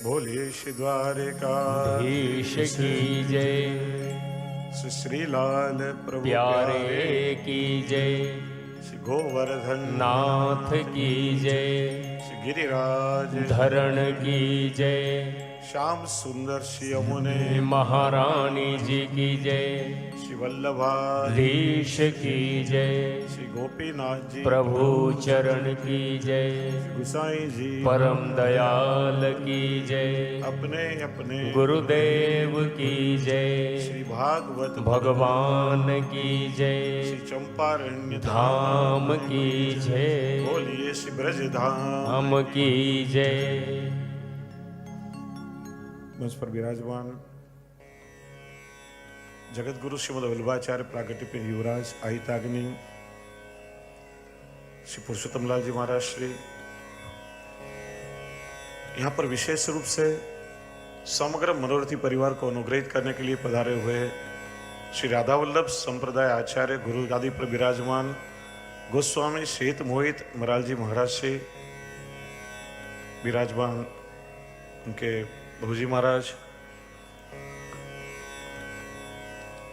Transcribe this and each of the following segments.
बोलिए श्री द्वारिकाधीश की जय। श्री श्रीलाल प्रभु प्यारे की जय। श्री गोवर्धन नाथ की जय। श्री गिरिराज धरण की जय। श्याम सुंदर श्री यमुने महारानी जी की जय। श्री वल्लभाधीश की जय। श्री गोपीनाथ जी प्रभु चरण की जय। गुसाई जी परम दयाल की जय। अपने अपने गुरुदेव की जय। श्री भागवत भगवान की जय। श्री चंपारण्य धाम की जय। बोलिए श्री ब्रज धाम की जय। मुझ पर विराजमान जगत गुरु श्रीमद वल्लभाचार्य प्रागट्य पे युवराज आहिताग्नि श्री पुरुषोत्तम लाल जी महाराज श्री यहाँ पर विशेष रूप से समग्र मनोरथी परिवार को अनुग्रहित करने के लिए पधारे हुए श्री राधा वल्लभ संप्रदाय आचार्य गुरु गादी पर विराजमान गोस्वामी श्रीत मोहित मराल जी महाराज श्री विराजमान उनके प्रभुजी महाराज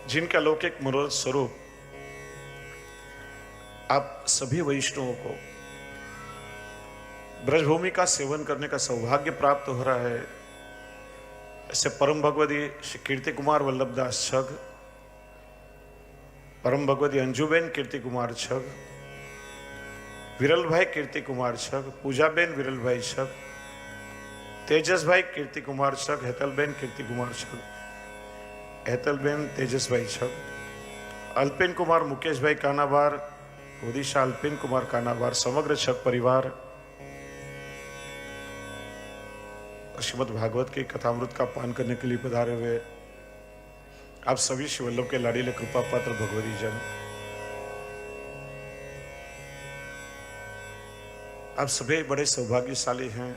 जिनका अलौकिक मनोरथ स्वरूप आप सभी वैष्णवों को ब्रजभूमि का सेवन करने का सौभाग्य प्राप्त हो रहा है। ऐसे परम भगवती श्री कीर्ति कुमार वल्लभदास छग, परम भगवती अंजुबेन कीर्ति कुमार छग, विरल भाई कीर्ति कुमार छग, पूजाबेन विरल भाई छग, तेजस भाई कीर्ति कुमार छग, हेतलबेन कीर्ति कुमार छग, हेतलबेन तेजस भाई छग, अल्पिन कुमार मुकेश भाई कानाबार, ओडिशा अल्पिन कुमार कानाबार, समग्र छग परिवार श्रीमद भागवत की कथामृत का पान करने के लिए पधारे हुए आप सभी श्री वल्लभ के लाडीले कृपा पात्र भगवती जन, आप सभी बड़े सौभाग्यशाली हैं।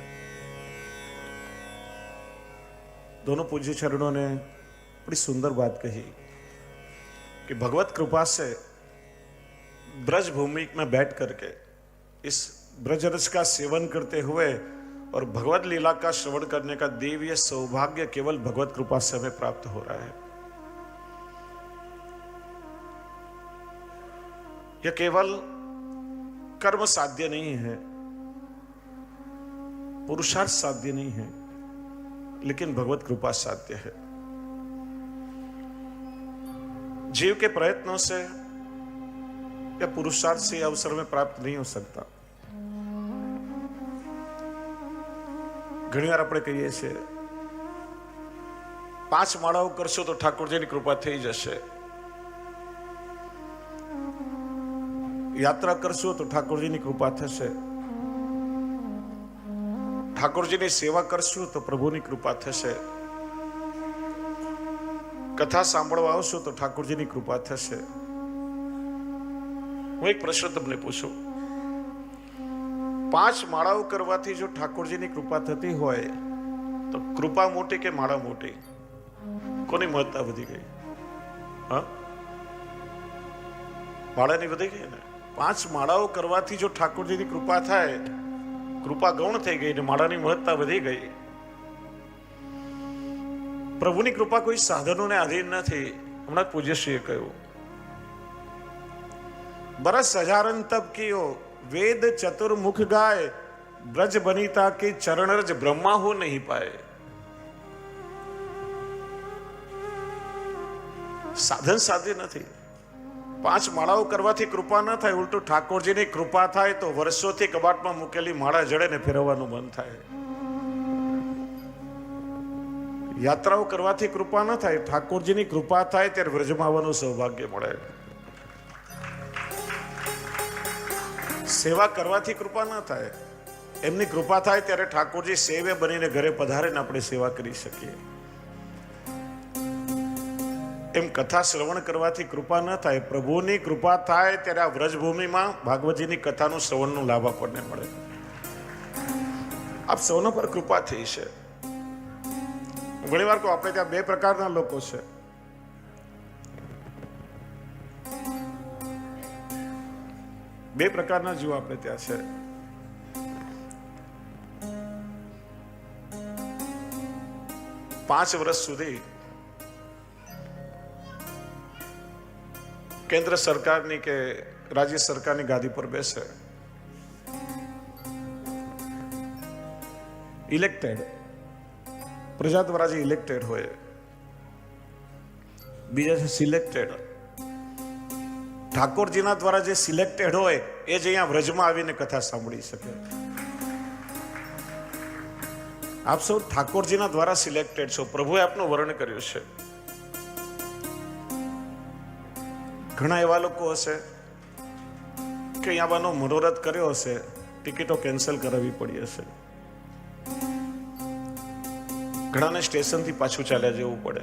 दोनों पूज्य चरणों ने बड़ी सुंदर बात कही कि भगवत कृपा से ब्रज भूमि में बैठ करके इस ब्रज रस का सेवन करते हुए और भगवत लीला का श्रवण करने का दिव्य सौभाग्य केवल भगवत कृपा से हमें प्राप्त हो रहा है। यह केवल कर्म साध्य नहीं है, पुरुषार्थ साध्य नहीं है, लेकिन भगवत कृपा साध्य है। जीव के प्रयत्नों से या पुरुषार्थ से अवसर में प्राप्त नहीं हो सकता। घणी વાર આપણે કહીએ છીએ 5 માળાઓ કરશો તો ઠાકોરજીની કૃપા થઈ જશે, યાત્રા કરશો તો ઠાકોરજીની કૃપા થશે, ઠાકોરજીની સેવા કરશો તો પ્રભુની કૃપા થશે, કથા સાંભળવા આવશો તો ઠાકોરજીની કૃપા થશે। હું એક પ્રશ્ન તમને પૂછું, 5 માળાઓ કરવાથી જો ઠાકોરજીની કૃપા થતી હોય તો કૃપા મોટી કે માળા મોટી? કોની મહત્તા વધી ગઈ? હા, માળાની વધી ગઈ ને। 5 માળાઓ કરવાથી જો ઠાકોરજીની કૃપા થાય, કૃપા ગૌણ થઈ ગઈ ને માળાની મહત્તા વધી ગઈ। પ્રભુની કૃપા કોઈ સાધનોને આધીન નથી। હમણાં પૂજ્યશ્રીએ કહ્યું, बरस हजारन तब कियो वेद चतुर्मुख गाय, ब्रज बनीता के चरण रज ब्रह्मा हो नहीं पाए। साधन साध्य નથી। 5 માળાઓ કરવાથી કૃપા ન થાય, ઉલટું ઠાકોરજીની કૃપા થાય તો વર્ષોથી કબાટમાં મૂકેલી માળા જડે ને ફેરવવાનું મન થાય। યાત્રાઓ કરવાથી કૃપા ન થાય, ઠાકોરજીની કૃપા થાય ત્યારે વ્રજમાં આવવાનું સૌભાગ્ય મળે। સેવા કરવાથી કૃપા ન થાય, એમની કૃપા થાય ત્યારે ઠાકોરજી સેવે બનીને ઘરે પધારે ને આપણે સેવા કરી શકીએ। એમ કથા શ્રવણ કરવાથી કૃપા ન થાય, પ્રભુની કૃપા થાય ત્યારે આ વ્રજભૂમિમાં ભાગવતજીની કથાનું શ્રવણનો લાભ આપણને મળે। આપ સૌના પર કૃપા થઈ છે। ઘણી વાર આપણે ત્યાં 2 પ્રકારના લોકો છે। બે પ્રકારના જીવો આપણે ત્યાં છે। 5 વર્ષ સુધી કેન્દ્ર સરકારની કે રાજ્ય સરકારની ગાદી પર બેસે, ઇલેક્ટેડ, પ્રજા દ્વારા જે ઇલેક્ટેડ હોય, બીજા છે સિલેક્ટેડ. ઠાકોરજીના દ્વારા જે સિલેક્ટેડ હોય એ જ અહીંયા વ્રજમાં આવીને કથા સાંભળી શકે. આપ સૌ ઠાકોરજીના દ્વારા સિલેક્ટેડ છો. પ્રભુએ આપનું વર્ણન કર્યું છે. ઘણા એવા લોકો હશે કે અહીંયા આવવાનો મનોરથ કર્યો હશે, ટિકિટો કેન્સલ કરાવવી પડી હશે, ઘણાને સ્ટેશનથી પાછું ચાલ્યા જવું પડે.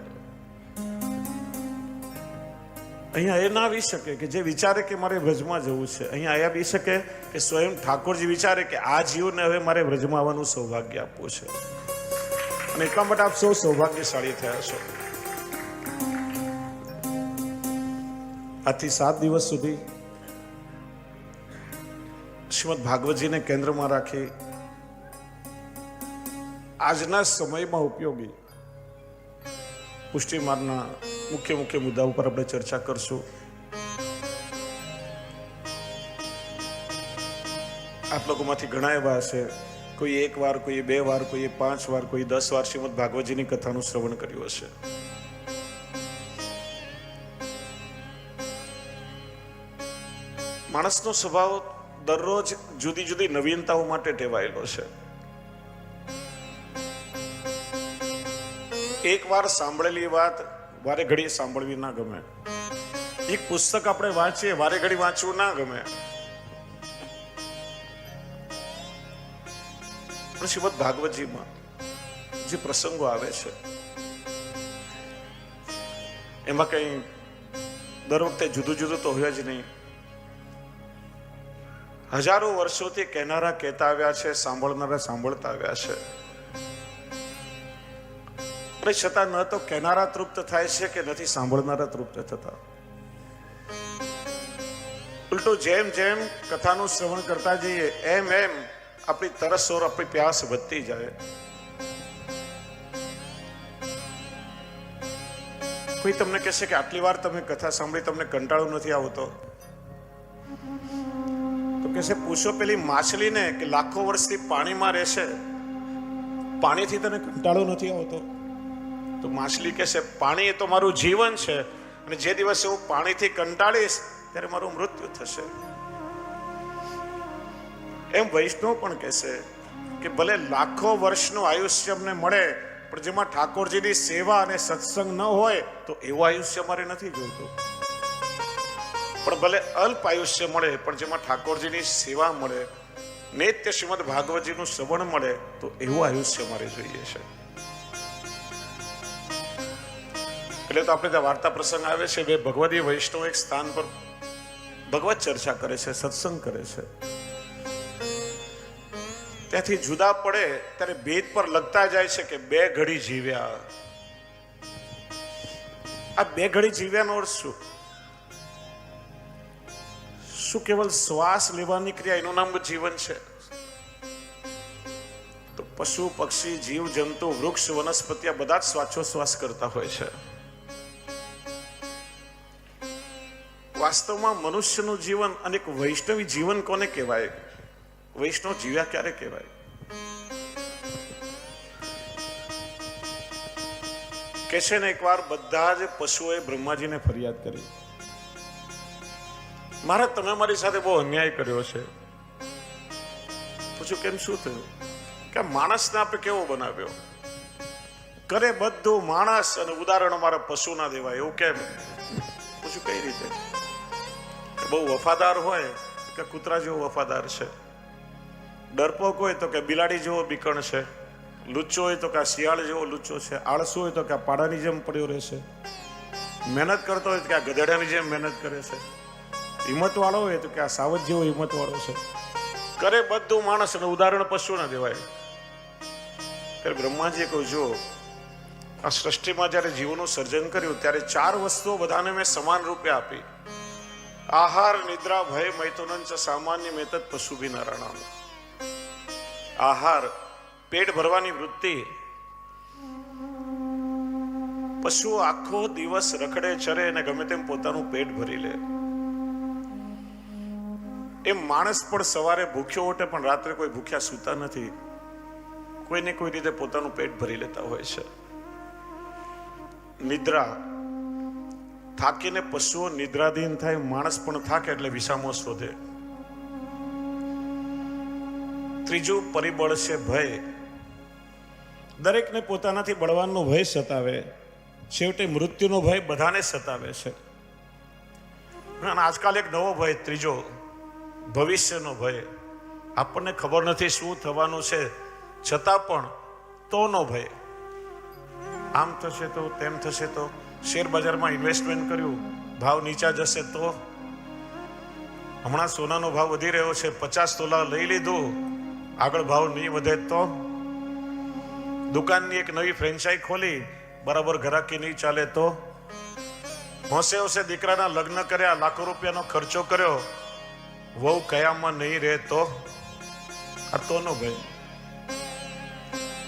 અહીંયા એ ના આવી શકે કે જે વિચારે કે મારે વ્રજમાં જવું છે. અહીંયા આવ્યા બી શકે કે સ્વયં ઠાકોરજી વિચારે કે આ જીવને હવે મારે વ્રજમાં આવવાનું સૌભાગ્ય આપવું છે, અને એટલા માટે આપ સૌ સૌભાગ્યશાળી થયા છો. આજથી 7 દિવસ સુધી શ્રીમદ ભાગવતજીને કેન્દ્રમાં રાખી આજના સમયમાં ઉપયોગી પુષ્ટિ માર્ગના મુખ્ય મુદ્દા ઉપર આપણે ચર્ચા કરશું. આપ લોકોમાંથી ઘણા એવા હશે, કોઈ 1 વાર, કોઈ 2 વાર, કોઈ 5 વાર, કોઈ 10 વાર શ્રીમદ ભાગવતજીની કથાનું શ્રવણ કર્યું હશે. માણસનો સ્વભાવ દરરોજ જુદી જુદી નવીનતાઓ માટે ટેવાયેલો છે. એક વાર સાંભળેલી વાત વારે ઘડી સાંભળવી ના ગમે. એક પુસ્તક આપણે વાંચીએ, વારે ઘડી વાંચવું ના ગમે. પણ શ્રીમદ ભાગવતજીમાં જે પ્રસંગો આવે છે એમાં કઈ દર વખતે જુદું જુદું તો હોય જ નહીં. હજારો વર્ષોથી કહેનારા કહેતા આવ્યા છે, સાંભળનારા સાંભળતા આવ્યા છે. છતાં ન તો કહેનારા તૃપ્ત થાય છે કે નથી સાંભળનારા તૃપ્ત થતા. ઉલટું જેમ જેમ કથાનું શ્રવણ કરતા જઈએ એમ એમ આપણી તરસ ઓર આપણી પ્યાસ વધતી જાય. કોઈ તમને કહેશે કે આટલી વાર તમે કથા સાંભળી, તમને કંટાળો નથી આવતો? તો કહેશે પૂછો પેલી માછલીને કે લાખો વર્ષથી પાણીમાં રહેશે, પાણીથી તને કંટાળો નથી આવતો? તો માછલી કહેશે પાણી એ તો મારું જીવન છે, અને જે દિવસે હું પાણીથી કંટાળીશ ત્યારે મારું મૃત્યુ થશે. એમ વૈષ્ણવ પણ કહેશે કે ભલે લાખો વર્ષનું આયુષ્ય અમને મળે, પણ જેમાં ઠાકોરજીની સેવા અને સત્સંગ ન હોય તો એવું આયુષ્ય મારે નથી જોઈતું. પણ ભલે અલ્પ આયુષ્ય મળે, પણ જેમાં ઠાકોરજીની સેવા મળે, નિત્ય શ્રીમદ ભાગવતજીનું શ્રવણ મળે, તો એવું આયુષ્ય મારે જોઈએ છે. એટલે તો આપણે ત્યાં વાર્તા પ્રસંગ આવે છે, બે ભગવદીય વૈષ્ણવ એક સ્થાન પર ભગવત ચર્ચા કરે છે, સત્સંગ કરે છે. ત્યાંથી જુદા પડે ત્યારે ભેદ પર લગતા જાય છે કે 2 ઘડી જીવ્યા. આ 2 ઘડી જીવ્યાનો અર્થ શું? શું કેવલ શ્વાસ લેવાની ક્રિયા એનું નામ જીવન છે? તો પશુ, પક્ષી, જીવ જંતુ, વૃક્ષ, વનસ્પતિ આ બધા જ શ્વાસોશ્વાસ કરતા હોય છે. વાસ્તવમાં મનુષ્યનું જીવન અને એક વૈષ્ણવી જીવન કોને કહેવાય? વૈષ્ણવ જીવ્યા ક્યારે કહેવાય? કે છે ને એકવાર બધા જ પશુઓએ બ્રહ્માજીને ફરિયાદ કરી, મારે તમે મારી સાથે બહુ અન્યાય કર્યો છે. પૂછ્યું કેમ, શું થયું? કે માણસને આપણે કેવો બનાવ્યો? કરે બધું માણસ અને ઉદાહરણ અમારા પશુ ના દેવાય, એવું કેમ? પૂછ્યું કઈ રીતે? બહુ વફાદાર હોય કે કૂતરા જેવો વફાદાર છે, ડરપોક હોય તો કે બિલાડી જેવો બીકણ છે, લુચ્ચો હોય તો કે શિયાળ જેવો લુચ્ચો છે, આળસુ હોય તો કે પાડાની જેમ પડ્યો રહેશે, મહેનત કરતો હોય તો કે ગધેડાની જેમ મહેનત કરે છે, હિંમત વાળો હોય તો કે આ સાવજ જેવો હિંમત વાળો છે. કરે બધું માણસ અને ઉદાહરણ પશુ ના દેવાય. ત્યારે બ્રહ્માજીએ કહ્યું, જો આ સૃષ્ટિમાં જયારે જીવનું સર્જન કર્યું ત્યારે 4 વસ્તુઓ બધાને મેં સમાન રૂપે આપી. આહાર, નિદ્રા, ભય, મૈથુનં ચ સામાન્ય મેતત પશુભિ નરાણામ. આહાર, પેટ ભરવાની વૃત્તિ, પશુઓ આખો દિવસ રખડે ચરે અને ગમે તેમ પોતાનું પેટ ભરી લે. એમ માણસ પણ સવારે ભૂખ્યો ઉઠે પણ રાત્રે કોઈ ભૂખ્યા સૂતા નથી. કોઈને કોઈ રીતે પોતાનું પેટ ભરી લેતા હોય છે. નિદ્રા, થાકીને પશુઓ નિદ્રાધીન થાય, માણસ પણ થાકે એટલે વિસામો શોધે. ત્રીજું પરિબળ છે ભય. દરેકને પોતાનાથી બળવાનનો ભય સતાવે. છેવટે મૃત્યુનો ભય બધાને સતાવે છે. અને આજકાલ એક નવો ભય, ત્રીજો, ભવિષ્યનો ભય. આપણને ખબર નથી શું થવાનું છે, છતાં પણ તોનો ભય. આમ થશે તો, તેમ થશે તો, શેર બજારમાં ઇન્વેસ્ટમેન્ટ કર્યું, ભાવ નીચા જશે તો. હમણાં સોનાનો ભાવ વધી રહ્યો છે, 50 તોલા લઈ લીધું, આગળ ભાવ નહીં વધે તો. દુકાનની એક નવી ફ્રેન્ચાઇઝ ખોલી, બરાબર ઘરાકી નહીં ચાલે તો. હોશે હોશે દીકરાના લગ્ન કર્યા, લાખો રૂપિયાનો ખર્ચો કર્યો, વહુ કયામાં નહીં રહે તો. આ તોનો ભય.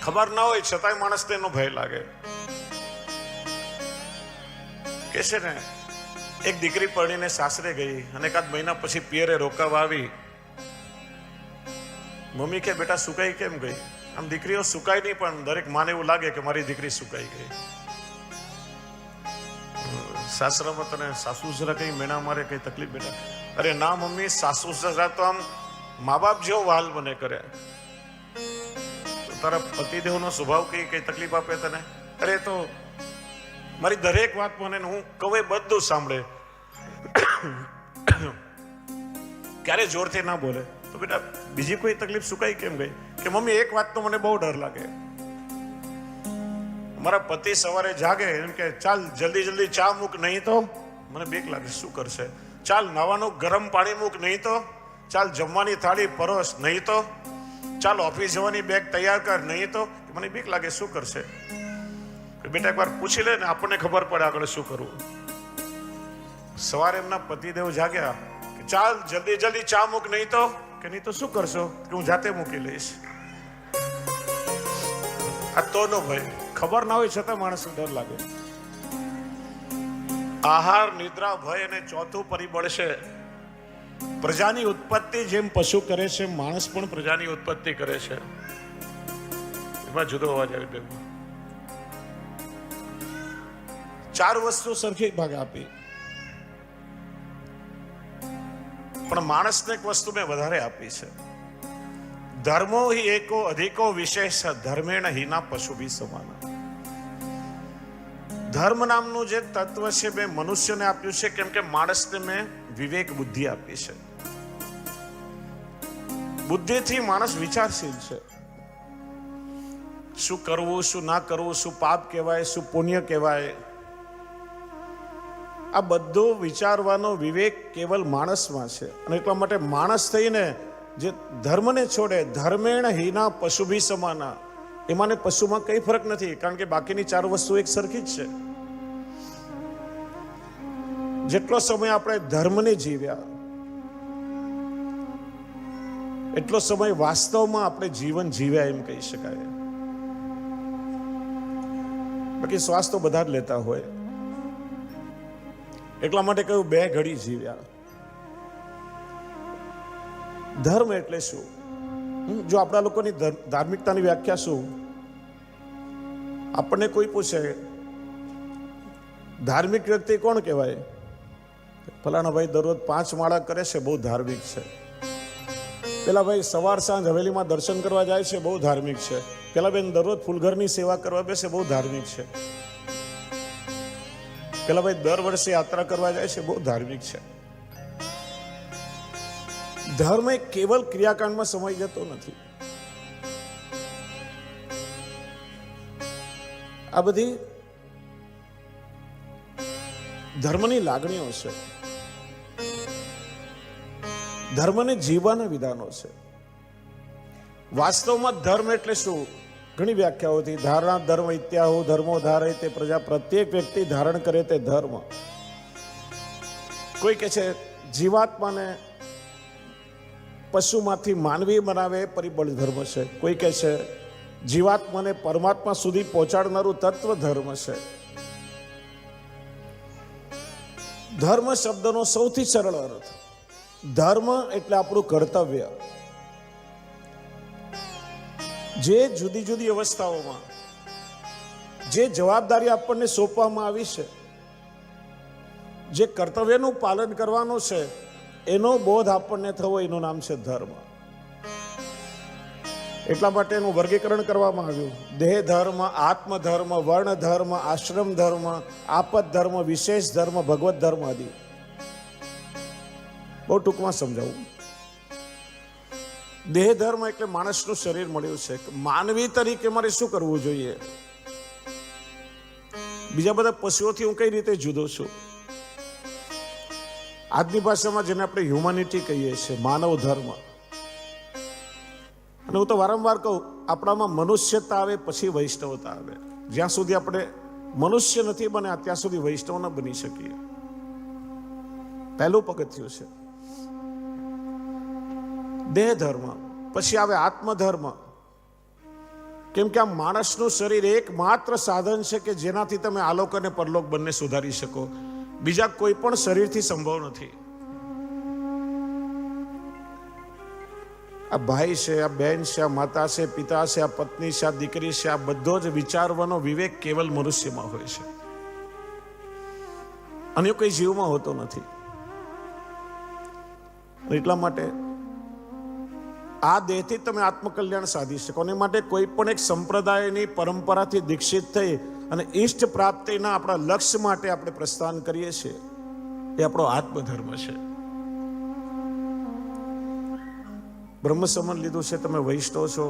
ખબર ના હોય છતાંય માણસ તેનો ભય લાગે. કે છે ને, એક દીકરી પરણીને સાસરે ગઈ અને એકાદ મહિના પછી પિયરે રોકાવા આવી. મમ્મી કે બેટા સુકાઈ કેમ ગઈ? આમ દીકરીઓ સુકાય નહીં, પણ દરેક માને એવું લાગે કે મારી દીકરી સુકાઈ ગઈ. સાસરામાં તને સાસુ સસરા કઈ મેણા મારે, કઈ તકલીફ બેટા? અરે ના મમ્મી, સાસુ સસરા તો આમ મા બાપ જેવો વહાલ મને કરે. તારા પતિદેવનો સ્વભાવ કઈ તકલીફ આપે તને? અરે તો મારી દરેક વાત મને, હું કહું એ બધું સાંભળે, ક્યારે જોરથી ના બોલે. તો બેટા બીજી કોઈ તકલીફ સુકાઈ કેમ ગઈ? કે મમ્મી એક વાત તો મને બહુ ડર લાગે. મારા પતિ સવારે જાગે એમ કે ચાલ જલ્દી જલ્દી ચા મૂક, નહીં તો મને બીક લાગે શું કરશે. ચાલ નાવાનું ગરમ પાણી મૂક, નહીં તો. ચાલ જમવાની થાળી પરોસ, નહીં તો. ચાલ ઓફિસ જવાની બેગ તૈયાર કર, નહીં તો. મને બીક લાગે શું કરશે. બેટા એકવાર પૂછી લે ને, આપણને ખબર પડે આગળ શું કરવું. સવારે એમના પતિદેવ જાગ્યા કે ચાલ જલ્દી જલ્દી ચા મૂક, નહીં તો. કે નહીં તો શું કરશો? કે હું જાતે મૂકી લઈશ. આ તોનો ભય. ખબર ના હોય છતાં માણસને ડર લાગે. આહાર, નિદ્રા, ભય અને ચોથું પરિબળ છે પ્રજાની ઉત્પત્તિ. જેમ પશુ કરે છે, માણસ પણ પ્રજાની ઉત્પત્તિ કરે છે. એમાં જુદો અવાજ આવી ગયો. 4 વસ્તુ સરખી ભાગ આપી, પણ માણસને એક વસ્તુ મેં વધારે આપી છે. ધર્મો હિ એકો અધિકો વિશેષ ધર્મેણ હિના પશુ ભી સમાના. ધર્મ નામનું જે તત્વ છે મેં મનુષ્યને આપ્યું છે, કેમ કે માણસને મેં વિવેક બુદ્ધિ આપી છે. બુદ્ધિથી માણસ વિચારશીલ છે. શું કરવું, શું ના કરવું, શું પાપ કહેવાય, શું પુણ્ય કહેવાય, આ બધું વિચારવાનો વિવેક કેવલ માણસમાં છે. અને એટલા માટે માણસ થઈને જે ધર્મને છોડે, ધર્મેણ હિના પશુ ભી સમાના, એમાં ને પશુમાં કઈ ફરક નથી, કારણ કે બાકીની 4 વસ્તુ એક સરખી જ છે. જેટલો સમય આપણે ધર્મને જીવ્યા, એટલો સમય વાસ્તવમાં આપણે જીવન જીવ્યા એમ કહી શકાય. બાકી શ્વાસ તો બધા જ લેતા હોય. એટલા માટે કહ્યું 2 ઘડી જીવ્યા. ધર્મ એટલે શું? જો આપણા લોકોની ધાર્મિકતાની વ્યાખ્યા શું? આપણને કોઈ પૂછે ધાર્મિક વ્યક્તિ કોણ કહેવાય? ફલાણા ભાઈ દરરોજ 5 માળા કરે છે, બહુ ધાર્મિક છે. પેલા ભાઈ સવાર સાંજ હવેલીમાં દર્શન કરવા જાય છે, બહુ ધાર્મિક છે. પેલા બેન દરરોજ ફૂલઘરની સેવા કરવા બેસે, બહુ ધાર્મિક છે. પેલા ભાઈ દર વર્ષે યાત્રા કરવા જાય છે, બહુ ધાર્મિક છે. ધર્મ એ કેવલ ક્રિયાકાંડમાં સમાઈ જતો નથી. આ બધી ધર્મની લાગણીઓ છે, ધર્મને જીવવાના વિધાનો છે. વાસ્તવમાં ધર્મ એટલે શું? ઘણી વ્યાખ્યાઓથી ધારણા ધર્મ ઇત્યાહુ ધર્મો ધારે તે પ્રજા, પ્રત્યેક વ્યક્તિ ધારણ કરે તે ધર્મ. કોઈ કહે છે જીવાત્માને પશુમાંથી માનવી બનાવે એ પરિબળ ધર્મ છે. કોઈ કહે છે જીવાત્માને પરમાત્મા સુધી પહોંચાડનારું તત્વ ધર્મ છે. ધર્મ શબ્દનો સૌથી સરળ અર્થ, ધર્મ એટલે આપણું કર્તવ્ય. જે જુદી જુદી અવસ્થાઓમાં જે જવાબદારી આપણને સોંપવામાં આવી છે, જે કર્તવ્યનું પાલન કરવાનું છે, એનો બોધ આપણને થવો, એનું નામ છે ધર્મ. એટલા માટે એનું વર્ગીકરણ કરવામાં આવ્યું: દેહ ધર્મ, આત્મધર્મ, વર્ણ ધર્મ, આશ્રમ ધર્મ, આપદ ધર્મ, વિશેષ ધર્મ, ભગવત ધર્મ આદિ. બહુ ટૂંકમાં સમજાવું. દેહ ધર્મ એટલે માણસનું શરીર મળ્યું છે. માનવી તરીકે મારે શું કરવું જોઈએ? બીજા બધા પશુઓથી હું કઈ રીતે જુદો છું? આજની ભાષામાં જેને આપણે હ્યુમેનિટી કહીએ છીએ, માનવ ધર્મ. અને હું તો વારંવાર કહું, આપણામાં મનુષ્યતા આવે પછી વૈષ્ણવતા આવે. જ્યાં સુધી આપણે મનુષ્ય નથી બન્યા ત્યાં સુધી વૈષ્ણવ ન બની શકીએ. પહેલું પગથિયું છે દેહ ધર્મ. પછી આવે આત્મધર્મ. કેમ કે આ માણસનું શરીર એકમાત્ર સાધન છે કે જેનાથી તમે આલોક અને પરલોક બંને સુધારી શકો. બીજા કોઈ પણ શરીરથી સંભવ નથી. આ ભાઈ છે, આ બહેન છે, આ માતા છે, પિતા છે, આ પત્ની છે, આ દીકરી છે, આ બધો જ વિચારવાનો વિવેક કેવલ મનુષ્યમાં હોય છે. અન્ય કોઈ જીવમાં હોતો નથી. એટલા માટે આ દેહથી તમે આત્મકલ્યાણ સાધી શકો. અને માટે કોઈ પણ એક સંપ્રદાયની પરંપરાથી દીક્ષિત થઈ અને ઈષ્ટ પ્રાપ્તિના આપણા લક્ષ્ય માટે આપણે પ્રસ્થાન કરીએ છીએ, એ આપણો આત્મધર્મ છે. બ્રહ્મ સંબંધ લીધું છે, તમે વૈષ્ણવ છો,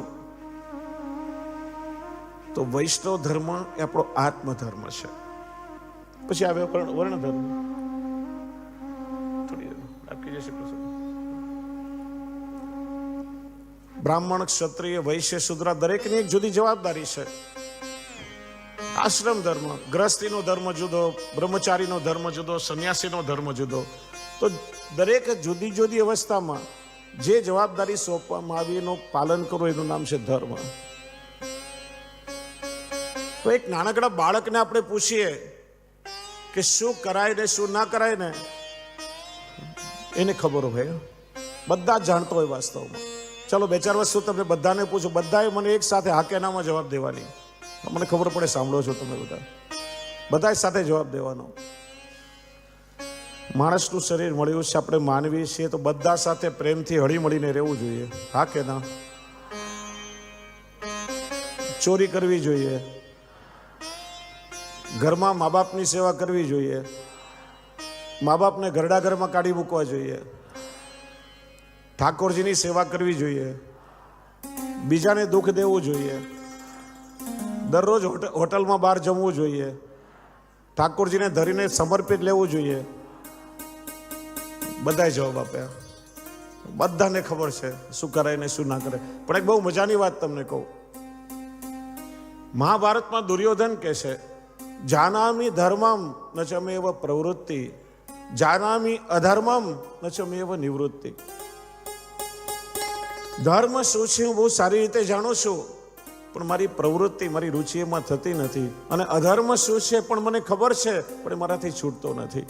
તો વૈષ્ણવ ધર્મ એ આપણો આત્મધર્મ છે. પછી આવે વર્ણ ધર્મ. બ્રાહ્મણ, ક્ષત્રિય, વૈશ્ય, શૂદ્ર દરેકની એક જુદી જવાબદારી છે. આશ્રમ ધર્મ, ગ્રહસ્થીનો ધર્મ જુદો, બ્રહ્મચારીનો ધર્મ જુદો, સંન્યાસીનો ધર્મ જુદો. તો દરેક જુદી જુદી અવસ્થામાં જે જવાબદારી સોંપવામાં આવી એનું પાલન કરવું, એનું નામ છે ધર્મ. તો એક નાનકડા બાળકને આપણે પૂછીએ કે શું કરાય ને શું ના કરાય ને, એને ખબર હોય. બધા જ જાણતો હોય વાસ્તવમાં. ચલો 2-4 વસ્તુ તમને બધાને પૂછો, બધાએ મને એક સાથે હાકેનામાં જવાબ દેવાની. મને ખબર પડે સાંભળો છો તમે બધા સાથે જવાબ દેવાનો. માણસનું શરીર મળ્યું છે, આપણે માનવી છીએ, તો બધા સાથે પ્રેમથી હળી મળીને રહેવું જોઈએ. હા કે ના? ચોરી કરવી જોઈએ, ઘરમાં મા બાપની સેવા કરવી જોઈએ, મા બાપને ઘરડા ઘરમાં કાઢી મૂકવા જોઈએ, ઠાકોરજીની સેવા કરવી જોઈએ, બીજાને દુઃખ દેવું જોઈએ, દરરોજ હોટલમાં બહાર જમવું જોઈએ, ઠાકોરજીને ધરીને સમર્પિત લેવું જોઈએ. બધાએ જવાબ આપ્યા. બધાને ખબર છે શું કરાય ને શું ના કરાય. પણ એક બહુ મજાની વાત તમને કહું. મહાભારતમાં દુર્યોધન કહે છે, જાનામી ધર્મમ ન ચમેવ પ્રવૃત્તિ, જાનામી અધર્મમ ન ચમેવ નિવૃત્તિ. ધર્મ શું છે હું બહુ સારી રીતે જાણું છું, પણ મારી પ્રવૃત્તિ, મારી રુચિ એમાં થતી નથી. અને અધર્મ શું છે પણ મને ખબર છે, પણ મારાથી છૂટતો નથી.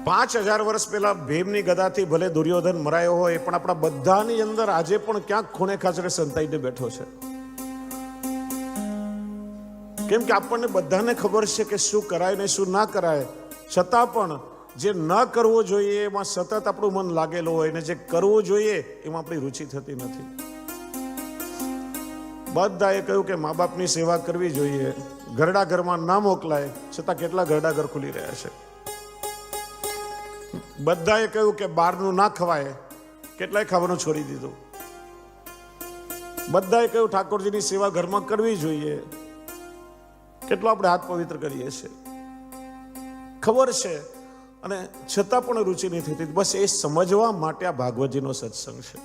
5000 વર્ષ પહેલા ભીમની ગદાથી ભલે દુર્યોધન મરાયો હોય, પણ આપણા બધાની અંદર આજે પણ ક્યાંક ખૂણે ખાચરે સંતાઈને બેઠો છે. કેમ કે આપણને બધાને ખબર છે કે શું કરાય ને શું ના કરાય, છતાં પણ જે ન કરવું જોઈએ એમાં સતત આપણું મન લાગેલું હોય, ને જે કરવું જોઈએ એમાં આપણી રુચિ થતી નથી. બધાએ કહ્યું કે મા બાપની સેવા કરવી જોઈએ, ઘરડા ઘરમાં ના મોકલાય, છતાં કેટલા ઘરડા ઘર ખુલી રહ્યા છે. બધાએ કહ્યું કે બહારનું ના ખવાય, કેટલાય ખાવાનું છોડી દીધું. બધાએ કહ્યું ઠાકોરજીની સેવા ઘરમાં કરવી જોઈએ, કેટલો આપણે હાથ પવિત્ર કરીએ છીએ. ખબર છે અને છતાં પણ રુચિ નહીં થતી. બસ એ સમજવા માટે આ ભાગવતજીનો સત્સંગ છે.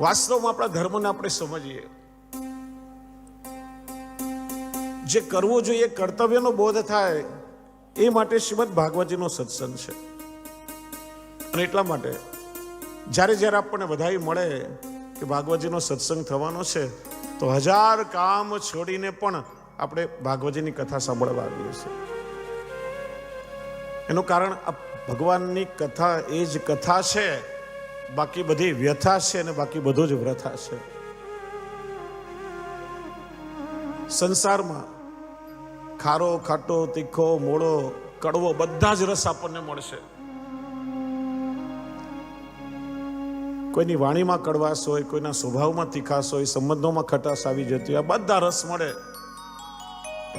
વાસ્તવમાં આપણા ધર્મને આપણે સમજીએ, જે કરવું જોઈએ કર્તવ્યનો બોધ થાય, એ માટે શ્રીમદ ભાગવતજીનો સત્સંગ છે. અને એટલા માટે જ્યારે જ્યારે આપણને વધાઈ મળે કે ભાગવતજીનો સત્સંગ થવાનો છે, તો 1000 કામ છોડીને પણ આપણે ભાગવતજીની કથા સાંભળવા આવીએ છીએ. એનું કારણ આ ભગવાનની કથા એ જ કથા છે, બાકી બધી વ્યથા છે અને બાકી બધું જ વ્રથા છે. સંસારમાં ખારો, ખાટો, તીખો, મોળો, કડવો બધા જ રસ આપણને મળશે. કોઈની વાણીમાં કડવાશ હોય, કોઈના સ્વભાવમાં તીખાશ હોય, સંબંધોમાં ખટાશ આવી જતી હોય, આ બધા રસ મળે.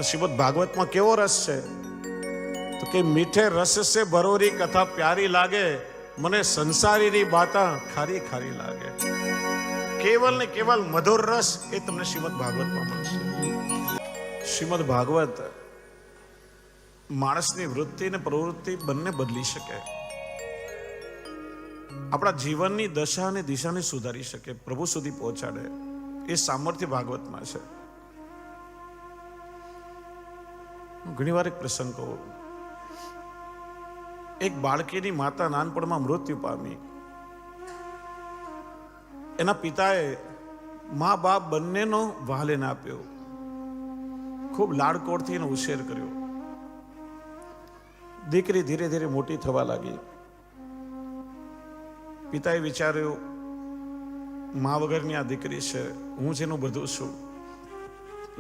શ્રીમદ ભાગવતમાં કેવો રસ છે તો કે મીઠે રસ સે ભરોરી કથા પ્યારી લાગે, મને સંસારીની બાતા ખારી ખારી લાગે. કેવલ ને કેવલ મધુર રસ એ તમને શ્રીમદ ભાગવતમાં મળશે. શ્રીમદ ભાગવત માણસની વૃત્તિ અને પ્રવૃત્તિ બંને બદલી શકે, આપણા જીવનની દશા અને દિશાને સુધારી શકે, પ્રભુ સુધી પહોંચાડે, એ સામર્થ્ય ભાગવતમાં છે. ઘણી વાર એક પ્રસંગ કહું. એક બાળકીની માતા નાનપણમાં મૃત્યુ પામી. એના પિતાએ મા બાપ બંનેનો વહાલેને આપ્યો, ખૂબ લાડકોડથી એનો ઉછેર કર્યો. દીકરી ધીરે ધીરે મોટી થવા લાગી. પિતાએ વિચાર્યું, મા વગરની આ દીકરી છે, હું જેનું બધું છું,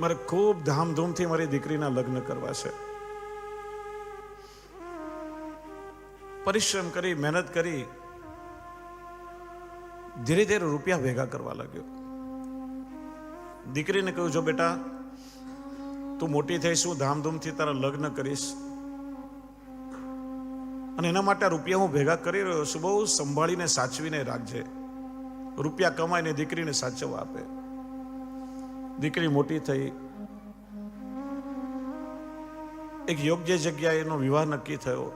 મારે ખૂબ ધામધૂમથી મારી દીકરીના લગ્ન કરવા છે. પરિશ્રમ કરી, મહેનત કરી, ધીરે ધીરે રૂપિયા ભેગા કરવા લાગ્યો. દીકરીને કહ્યું, જો બેટા તું મોટી થઈશું, ધામધૂમથી તારા લગ્ન કરીશ, અને એના માટે રૂપિયા હું ભેગા કરી રહ્યો છું, બહુ સંભાળીને સાચવીને રાખજે. રૂપિયા કમાઈને દીકરીને સાચવવા આપે. દીકરી મોટી થઈ, એક યોગ્ય જગ્યાએ એનો વિવાહ નક્કી થયો.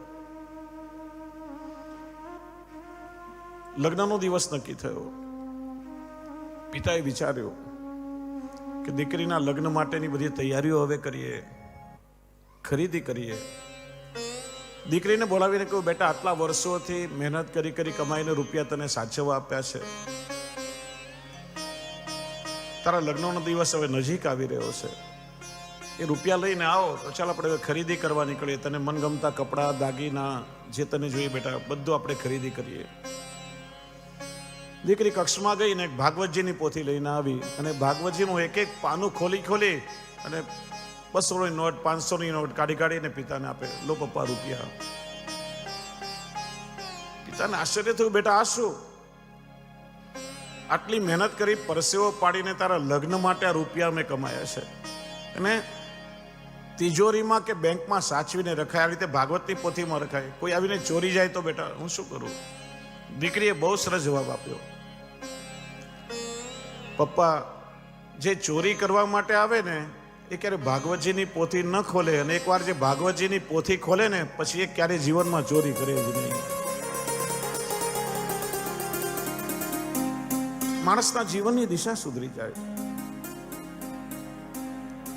લગ્નનો દિવસ નક્કી થયો. પિતાએ વિચાર્યું કે દીકરીના લગ્ન માટેની બધી તૈયારીઓ હવે કરીએ, ખરીદી કરીએ. દીકરીને બોલાવીને કહ્યું, બેટા આટલા વર્ષોથી મહેનત કરી કરી કમાઈને રૂપિયા તને સાચવવા આપ્યા છે, તારા લગ્નનો દિવસ હવે નજીક આવી રહ્યો છે, એ રૂપિયા લઈને આવો તો ચાલ આપણે હવે ખરીદી કરવા નીકળીએ. તને મનગમતા કપડાં, દાગીના, જે તને જોઈએ બેટા બધું આપણે ખરીદી કરીએ. દીકરી કક્ષમાં ગઈ ને એક ભાગવતજીની પોથી લઈને આવી, અને ભાગવતજીનું એક એક પાનું ખોલી ખોલી અને 200ની નોટ, 500ની નોટ કાઢી કાઢીને પિતાને આપે. લો પપ્પા રૂપિયા. પિતાને આશ્ચર્ય થયું, બેટા આ શું? આટલી મહેનત કરી, પરસેવો પાડીને તારા લગ્ન માટે આ રૂપિયા મેં કમાયા છે, અને તિજોરીમાં કે બેંકમાં સાચવીને રખાય, આવી રીતે ભાગવતની પોથીમાં રખાય. કોઈ આવીને ચોરી જાય તો બેટા હું શું કરું? દીકરીએ બહુ સરસ જવાબ આપ્યો, પપ્પા જે ચોરી કરવા માટે આવે ને એ ક્યારે ભાગવતજીની પોથી ન ખોલે, અને એકવાર જે ભાગવતજીની પોથી ખોલે ને પછી એ ક્યારે જીવનમાં ચોરી કરે જ નહીં. માણસના જીવનની દિશા સુધરી જાય.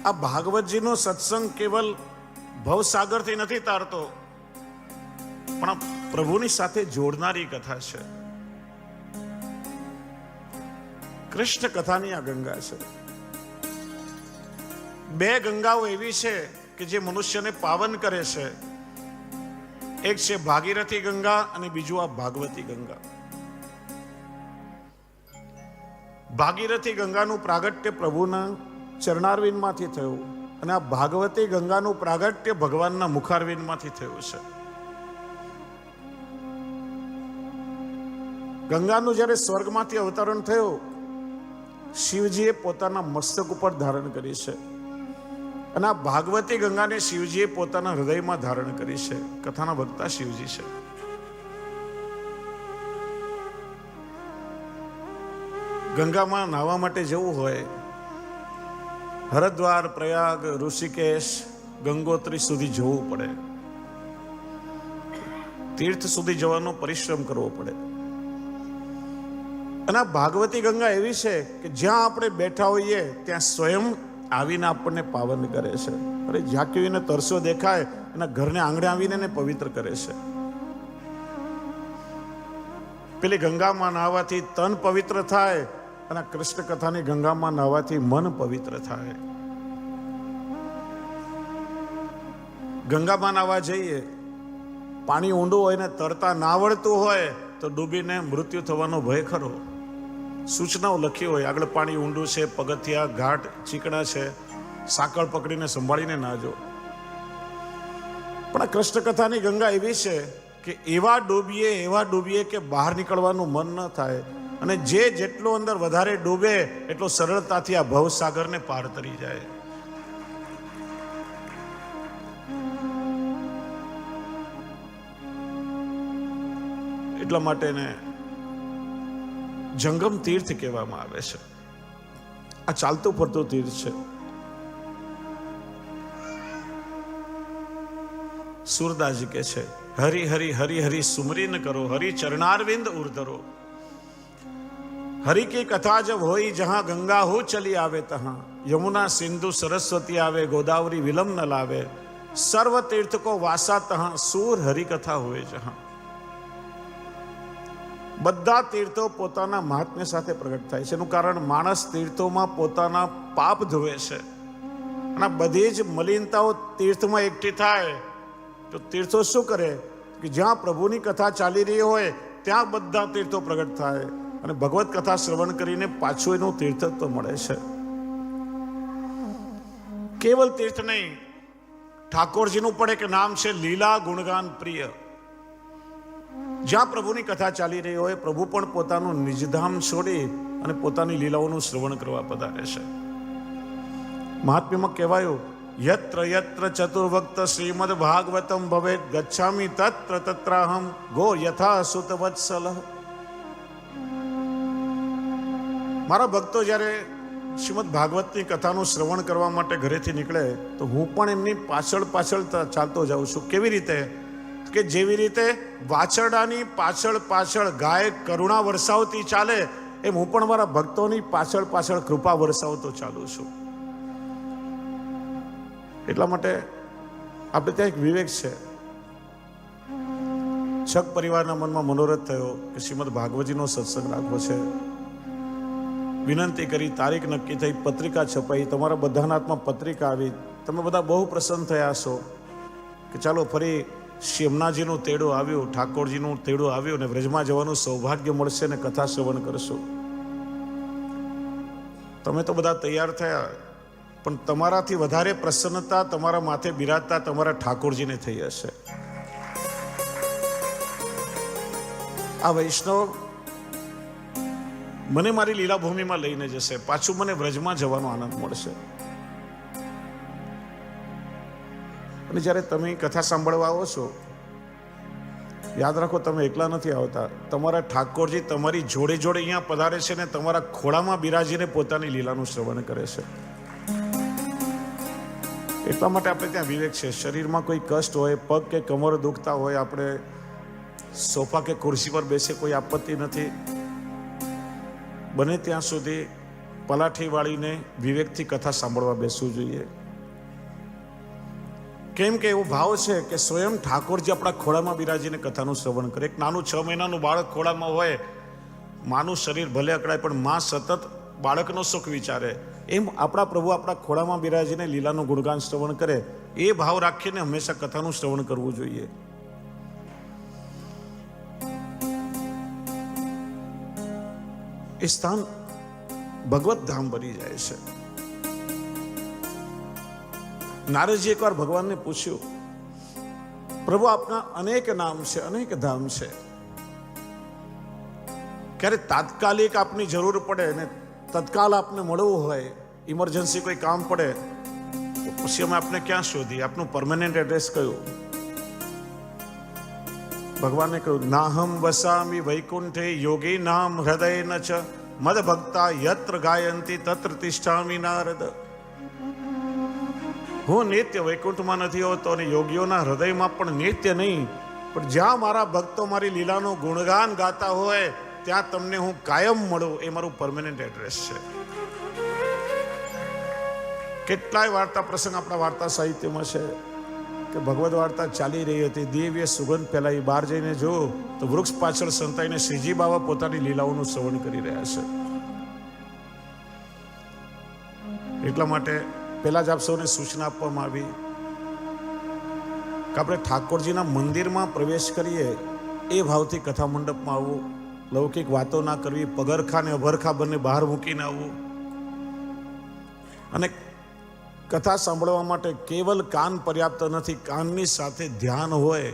આ ભાગવતજીનો સત્સંગ કેવલ ભવસાગરથી નથી તારતો, પણ પ્રભુની સાથે જોડનારી કથા છે. કૃષ્ણ કથાની આ ગંગા છે. બે ગંગાઓ એવી છે કે જે મનુષ્યને પાવન કરે છે. એક છે ભાગીરથી ગંગા અને બીજું આ ભાગવતી ગંગા. ભાગીરથી ગંગાનું પ્રાગટ્ય પ્રભુના ચરણારવિંદમાંથી થયું, અને આ ભાગવતી ગંગાનું પ્રાગટ્ય ભગવાનના મુખારવિંદમાંથી થયું છે. ગંગાનું જ્યારે સ્વર્ગમાંથી અવતરણ થયું, શિવજીએ પોતાના મસ્તક ઉપર ધારણ કરી છે, અને આ ભાગવતી ગંગાને શિવજીએ પોતાના હૃદયમાં ધારણ કરી છે. કથાના વક્તા શિવજી છે. ગંગામાં નાહવા માટે જવું હોય, હરદ્વાર, પ્રયાગ, ઋષિકેશ, ગંગોત્રી સુધી જવું પડે. તીર્થ સુધી જવાનો પરિશ્રમ કરવો પડે. અને આ ભાગવતી ગંગા એવી છે કે જ્યાં આપણે બેઠા હોઈએ ત્યાં સ્વયં આવીને આપણને પાવન કરે છે. અરે જ્યાં કેવીને તરસો દેખાય એના ઘરને આંગણે આવીને એને પવિત્ર કરે છે. પેલી ગંગામાં નાહવાથી તન પવિત્ર થાય, અને કૃષ્ણ કથાની ગંગામાં નાહવાથી મન પવિત્ર થાય. ગંગામાં નાવા જઈએ, પાણી ઊંડું હોય ને તરતા ના આવડતું હોય તો ડૂબીને મૃત્યુ થવાનો ભય ખરો. સૂચનાઓ લખી હોય આગળ પાણી ઊંડું છે, પગથિયા ઘાટ ચીકણા છે, સાંકળ પકડીને સંભાળીને નાજો. પણ આ કૃષ્ણ કથાની ગંગા એવી છે કે એવા ડૂબીએ કે બહાર નીકળવાનું મન ન થાય. અને જેટલો અંદર વધારે ડૂબે એટલો સરળતાથી આ ભવસાગરને પાર તરી જાય. એટલા માટે ને જંગમ તીર્થ કહેવામાં આવે છે. આ ચાલતું ફરતું તીર્થ છે. સુરદાસજી કે છે, હરિ હરિ હરિ હરિ સુમરીન કરો, હરિ ચરણારવિંદ ઉર્ધરો. हरि की कथा जब होई जहां गंगा हो चली आवे तहां, यमुना सिंधु सरस्वती आवे, गोदावरी विलम न लावे, सर्व तीर्थ को वासा तहां, सूर हरि कथा हुए जहां. બધા તીર્થો પોતાના મહાત્મ્ય સાથે પ્રગટ થાય છે. એનું કારણ માણસ તીર્થોમાં પોતાના પાપ ધોવે છે અને બધી જ મલિનતાઓ તીર્થમાં એકઠી થાય તો તીર્થો શું કરે કે જ્યાં પ્રભુની કથા ચાલી રહી હોય ત્યાં બધા તીર્થો પ્રગટ થાય અને ભગવત કથા શ્રવણ કરીને પાછું એનું તીર્થત્વ મળે છે. કેવલ તીર્થ નહીં, ઠાકોરજીનું પણ એક નામ છે લીલા ગુણગાન પ્રિય. જ્યાં પ્રભુની કથા ચાલી રહી હોય પ્રભુ પણ પોતાનું નિજધામ છોડી અને પોતાની લીલાઓનું શ્રવણ કરવા પધારે છે. મહાત્મ્યમાં કહેવાયું, યત્ર યત્ર ચતુર્ભક્ત શ્રીમદ ભાગવતમ ભવેત ગચ્છામિ તત્ર તત્રાહમ ગો યથા સુત વત્સલ. મારા ભક્તો જ્યારે શ્રીમદ ભાગવતની કથાનું શ્રવણ કરવા માટે ઘરેથી નીકળે તો હું પણ એમની પાછળ ચાલતો જાઉં છું. કેવી રીતે કે જેવી રીતે વાછરડાની પાછળ ગાય કરુણા વરસાવતી ચાલે એમ હું પણ મારા ભક્તોની પાછળ કૃપા વરસાવતો ચાલું છું. એટલા માટે આપણે ત્યાં એક વિવેક છે. છક પરિવારના મનમાં મનોરથ થયો કે શ્રીમદ ભાગવતજીનો સત્સંગ રાખવો છે. વિનંતી કરી, તારીખ નક્કી થઈ, પત્રિકા છપાઈ, તમારા બધાના હાથમાં પત્રિકા આવી. તમે બધા બહુ પ્રસન્ન થયા છો કે ચાલો ફરી શ્રી યમુનાજીનું તેડું આવ્યું, ઠાકોરજીનું તેડું આવ્યું ને વ્રજમાં જવાનું સૌભાગ્ય મળશે ને કથા શ્રવણ કરશું. તમે તો બધા તૈયાર થયા, પણ તમારાથી વધારે પ્રસન્નતા તમારા માથે બિરાજતા તમારા ઠાકોરજીને થઈ હશે. આ વૈષ્ણવ મને મારી લીલાભૂમિમાં લઈને જશે, પાછું મને વ્રજમાં જવાનો આનંદ મળશે. અને જ્યારે તમે કથા સાંભળવા આવો છો, યાદ રાખો તમે એકલા નથી આવતા. તમારા ઠાકોરજી તમારી જોડે અહીંયા પધારે છે ને તમારા ખોળામાં બિરાજીને પોતાની લીલાનું શ્રવણ કરે છે. એટલા માટે આપણે ત્યાં વિવેક છે. શરીરમાં કોઈ કષ્ટ હોય, પગ કે કમર દુખતા હોય, આપણે સોફા કે ખુરશી પર બેસે કોઈ આપત્તિ નથી. બને ત્યાં સુધી પલાઠી વાળીને વિવેકથી કથા સાંભળવા બેસવું જોઈએ. કેમ કે એવો ભાવ છે કે સ્વયં ઠાકોરજી આપણા ખોળામાં બિરાજીને કથાનું શ્રવણ કરે. એક નાનું 6 મહિનાનું બાળક ખોળામાં હોય, માનું શરીર ભલે અકળાય પણ માં સતત બાળકનો સુખ વિચારે. એમ આપણા પ્રભુ આપણા ખોળામાં બિરાજીને લીલાનું ગુણગાન શ્રવણ કરે. એ ભાવ રાખીને હંમેશા કથાનું શ્રવણ કરવું જોઈએ. એ સ્થાન ભગવત ધામ બની જાય છે. નારદજી એકવાર ભગવાનને પૂછ્યું, પ્રભુ આપના અનેક નામ છે, અનેક ધામ છે, ક્યારે તાત્કાલિક આપની જરૂર પડે ને તત્કાલ આપને મળવું હોય, ઇમરજન્સી કોઈ કામ પડે તો પછી અમે આપને ક્યાં શોધીએ? આપનું પરમેનન્ટ એડ્રેસ કયું? ભગવાને કહ્યું, નાહમ વસામી વૈકુંઠે યોગી નામ હૃદય ન ચ મદ ભક્તા યત્ર ગાયંતી તત્ર તિષ્ઠામિ નારદ. હું નિત્ય વૈકુંઠમાં નથી હોતો અને યોગીઓના હૃદયમાં પણ નિત્ય નહીં, પણ જ્યાં મારા ભક્તો મારી લીલાનું ગુણગાન ગાતા હોય ત્યાં તમને હું કાયમ મળું, એ મારું પરમેનન્ટ એડ્રેસ છે. કેટલાય વાર્તા પ્રસંગ આપણા વાર્તા સાહિત્યમાં છે કે ભગવદ વાર્તા ચાલી રહી હતી, દિવ્ય સુગંધ ફેલાઈ, બહાર જઈને જો તો વૃક્ષ પાછળ સંતાઈને શ્રીજી બાબા પોતાની લીલાઓનું શ્રવણ કરી રહ્યા છે. એટલા માટે પહેલા જ આપ સૌને સૂચના આપવામાં આવી કે આપણે ઠાકોરજીના મંદિરમાં પ્રવેશ કરીએ એ ભાવથી કથા મંડપમાં આવવું, લૌકિક વાતો ના કરવી, પગરખા ને અભરખા બંને બહાર મૂકીને આવવું. અને કથા સાંભળવા માટે કેવલ કાન પર્યાપ્ત નથી, કાનની સાથે ધ્યાન હોય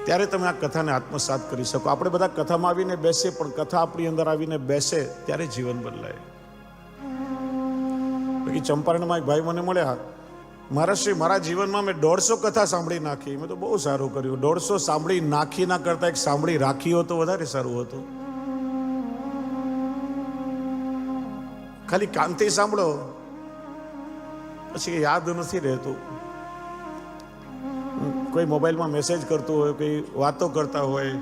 ત્યારે તમે આ કથાને આત્મસાત કરી શકો. આપણે બધા કથામાં આવીને બેસીએ, પણ કથા આપણી અંદર આવીને બેસે ત્યારે જીવન બદલાય. બાકી ચંપારણમાં એક ભાઈ મને મળ્યા, મહારાજશ્રી મારા જીવનમાં મેં 150 કથા સાંભળી નાખી. મેં તો બહુ સારું કર્યું. 150 સાંભળી નાખી ના કરતા એક સાંભળી રાખી હોત તો વધારે સારું હતું. ખાલી કાનથી સાંભળો પછી યાદ નથી રહેતું. કોઈ મોબાઈલમાં મેસેજ કરતું હોય, કોઈ વાતો કરતા હોય,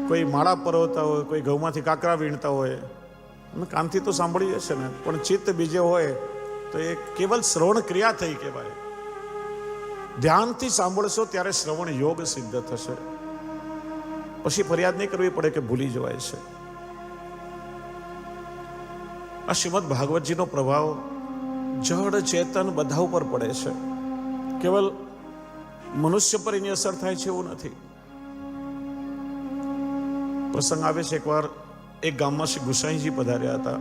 કોઈ માળા પરોવતા હોય, કોઈ ઘઉંમાંથી કાકરા વીણતા હોય, અમે કાનથી તો સાંભળીએ છે ને, પણ ચિત્ત બીજે હોય તો એ કેવલ શ્રવણ ક્રિયા થઈ કહેવાય. ધ્યાનથી સાંભળશો ત્યારે શ્રવણ યોગ સિદ્ધ થશે. પછી ફરિયાદ નહીં કરવી પડે કે ભૂલી જવાય છે. આ શ્રીમદ ભાગવતજીનો પ્રભાવ જડ ચેતન બધા ઉપર પડે છે. કેવલ મનુષ્ય પર એની અસર થાય છે એવું નથી. પ્રસંગ આવે છે, એકવાર એક ગામમાં શ્રી ગુસાઈજી પધાર્યા હતા.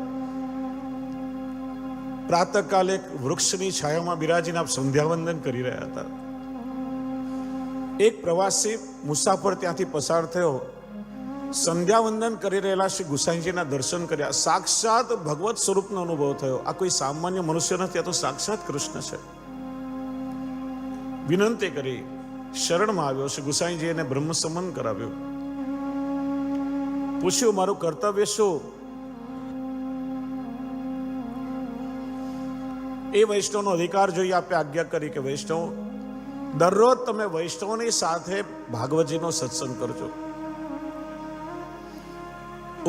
પ્રાતઃકાલે એક વૃક્ષની છાયામાં બિરાજીને આપ સંધ્યાવંદન કરી રહ્યા હતા. એક પ્રવાસી મુસાફર ત્યાંથી પસાર થયો. સંધ્યાવંદન કરી રહેલા શ્રી ગુસાઈજીના દર્શન કર્યા. સાક્ષાત ભગવત સ્વરૂપનો અનુભવ થયો. આ કોઈ સામાન્ય મનુષ્ય નથી, આ તો સાક્ષાત કૃષ્ણ છે. વિનંતી કરી, શરણમાં આવ્યો. શ્રી ગુસાઈજી એને બ્રહ્મ સમન કરાવ્યો. પૂછ્યું મારું કર્તવ્ય શું? એ વૈષ્ણવનો અધિકાર જોઈએ. આપે આજ્ઞા કરી કે વૈષ્ણવ દરરોજ તમે વૈષ્ણવની સાથે ભાગવતજીનો સત્સંગ કરજો.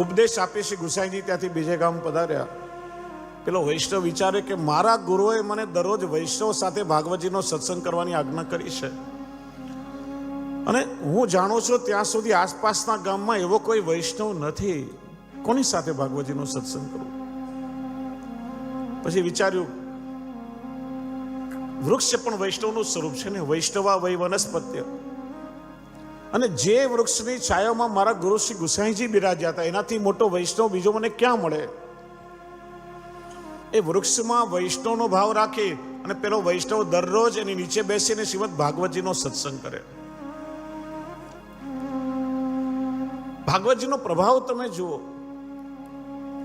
ઉપદેશ આપી શ્રી ગુસાઈજી ત્યાંથી બીજે ગામ પધાર્યા. પેલો વૈષ્ણવ વિચારે કે મારા ગુરુએ મને દરરોજ વૈષ્ણવ સાથે ભાગવતજીનો સત્સંગ કરવાની આજ્ઞા કરી છે, અને હું જાણું છું ત્યાં સુધી આસપાસના ગામમાં એવો કોઈ વૈષ્ણવ નથી. કોની સાથે ભાગવતજીનો સત્સંગ કરવું? પછી વિચાર્યું, વૃક્ષ પણ વૈષ્ણવનું સ્વરૂપ છે ને, વૈષ્ણવા વૈ વનસ્પત્ય. અને જે વૃક્ષની છાયામાં મારા ગુરુ શ્રી ગુસાઈજી બિરાજ્યા હતા, એનાથી મોટો વૈષ્ણવ બીજો મને ક્યાં મળે? એ વૃક્ષમાં વૈષ્ણવનો ભાવ રાખી અને પેલો વૈષ્ણવ દરરોજ એની નીચે બેસીને શ્રીમદ ભાગવતજીનો સત્સંગ કરે. ભાગવતજીનો પ્રભાવ તમે જુઓ.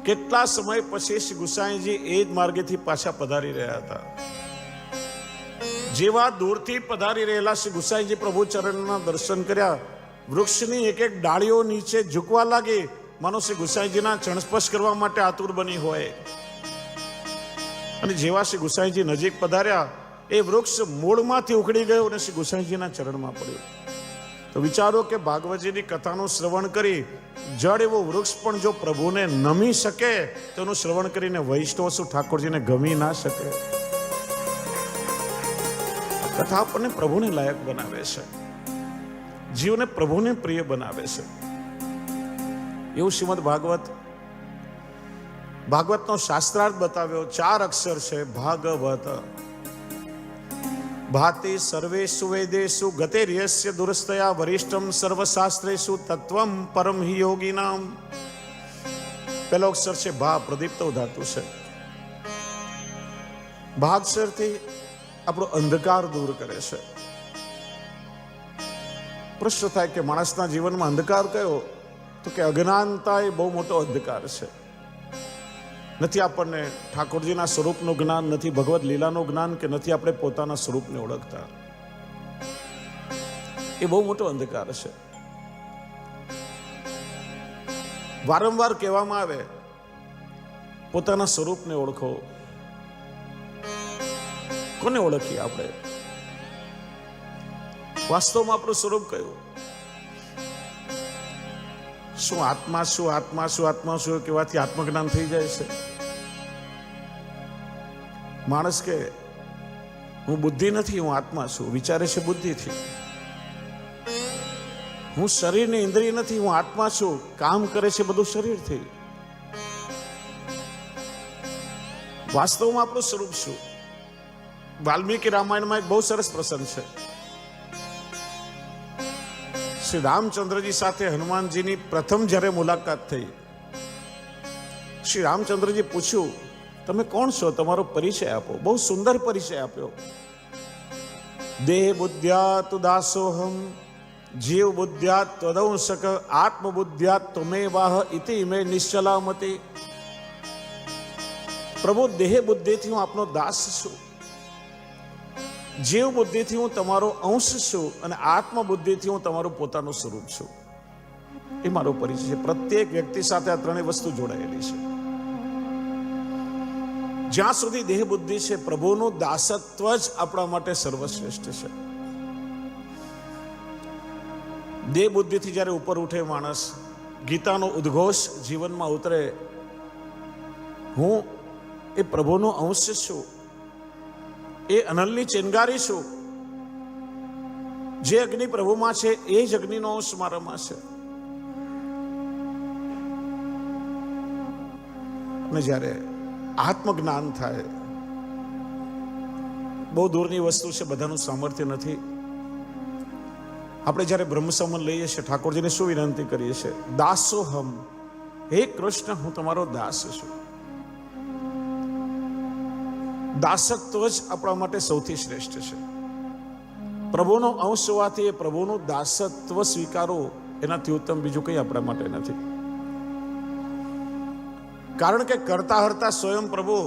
કેટલા સમય પછી શ્રી ગુસાઈજી એ જ માર્ગેથી પાછા પધારી રહ્યા હતા. જેવા દૂરથી પધારી રહેલા શ્રી ગુસાઈજી પ્રભુ ચરણના દર્શન કર્યા. વૃક્ષની એક એક ડાળીઓ નીચે ઝૂકવા લાગી, માનો શ્રી ગુસાઈજીના ચરણસ્પર્શ કરવા માટે આતુર બની હોય. અને જેવા શ્રી ગુસાઈજી નજીક પધાર્યા, એ વૃક્ષ મૂળમાંથી ઉખડી ગયો અને શ્રી ગુસાઈજીના ચરણમાં પડ્યો. તો વિચારો કે ભાગવતજીની કથાનું શ્રવણ કરી જડ એવો વૃક્ષ પણ જો પ્રભુને નમી શકે તો એનું શ્રવણ કરીને વૈષ્ણવ શું ઠાકોરજીને ગમી ના શકે? કથા આપણને પ્રભુને લાયક બનાવે છે, જીવને પ્રભુને પ્રિય બનાવે છે. એવું શ્રીમદ ભાગવતનો શાસ્ત્રાર્થ બતાવ્યો. 4 અક્ષર છે ભાગવત. ભાતિ સર્વેષુ વેદેષુ ગતેર્યસ્ય દુરસ્તયા વરિષ્ઠમ સર્વશાસ્ત્રેષુ તત્વમ પરમ હિ યોગીનામ. પહેલો અક્ષર છે ભા, પ્રદીપ્ત ધાતુ છે. ભાગક્ષરથી આપણો અંધકાર દૂર કરે છે. પ્રશ્ન થાય કે માણસના જીવનમાં અંધકાર કયો? તો કે અજ્ઞાનતા એ બહુ મોટો અંધકાર છે. નથી આપણને ઠાકોરજીના સ્વરૂપનું જ્ઞાન, નથી ભગવત લીલાનું જ્ઞાન, કે નથી આપણે પોતાના સ્વરૂપને ઓળખતા. એ બહુ મોટો અંધકાર છે. વારંવાર કહેવામાં આવે પોતાના સ્વરૂપને ઓળખો. કોને ઓળખીએ આપણે? વાસ્તવમાં આપણું સ્વરૂપ કયું? શું આત્મા શું આત્મા શું આત્મા શું કહેવાથી આત્મજ્ઞાન થઈ જાય છે? માણસ કે હું બુદ્ધિ નથી, હું આત્મા છું, વિચારે છે બુદ્ધિથી. હું શરીરની ઇન્દ્રિય નથી, હું આત્મા છું, કામ કરે છે બધું શરીરથી. વાસ્તવમાં આપણું સ્વરૂપ શું? વાલ્મીકી રામાયણમાં એક બહુ સરસ પ્રસંગ છે. શ્રી રામચંદ્રજી સાથે હનુમાનજીની પ્રથમ જ્યારે મુલાકાત થઈ, શ્રી રામચંદ્રજી પૂછ્યું, તમે કોણ છો? તમારો પરિચય આપો. બહુ સુંદર પરિચય આપ્યો. દેહ બુદ્ધ્યા તુ દાસોહમ, જીવ બુદ્ધ્યા ત્વદંશક, આત્મ બુદ્ધ્યા ત્વમેવાહ ઇતિ મે નિશ્ચલામતી. પ્રભુ, દેહ બુદ્ધિથી હું આપનો દાસ છું, જીવ બુદ્ધિથી હું તમારો અંશ છું, અને આત્મ બુદ્ધિથી હું તમારું પોતાનું સ્વરૂપ છું. એ મારો પરિચય છે. પ્રત્યેક વ્યક્તિ સાથે આ ત્રણેય વસ્તુ જોડાયેલી છે. જ્યાં સુધી દેહ બુદ્ધિ છે, પ્રભુનું દાસત્વ જ આપણા માટે સર્વશ્રેષ્ઠ છે. દેહ બુદ્ધિથી જ્યારે ઉપર ઉઠે માણસ, ગીતાનો ઉદ્ઘોષ જીવનમાં ઉતરે, હું એ પ્રભુનો અંશ છું, એ અનલની ચેનગારી છું, જે અગ્નિ પ્રભુમાં છે એ જ અગ્નિનો અંશ મારામાં છે. અને જ્યારે આત્મજ્ઞાન થાય, બહુ દૂરની વસ્તુ છે, બધાનું સામર્થ્ય નથી. આપણે જ્યારે બ્રહ્મસમન લઈએ છીએ, ઠાકોરજીને શું વિનંતી કરીએ છીએ? દાસોહમ, હે કૃષ્ણ, હું તમારો દાસ છું. દાસત્વ જ આપણા માટે સૌથી શ્રેષ્ઠ છે. પ્રભુનો અંશ હોવાથી એ પ્રભુનું દાસત્વ સ્વીકારો, એનાથી ઉત્તમ બીજું કંઈ આપણા માટે નથી. કારણ કે કરતા હરતા સ્વયં પ્રભુ,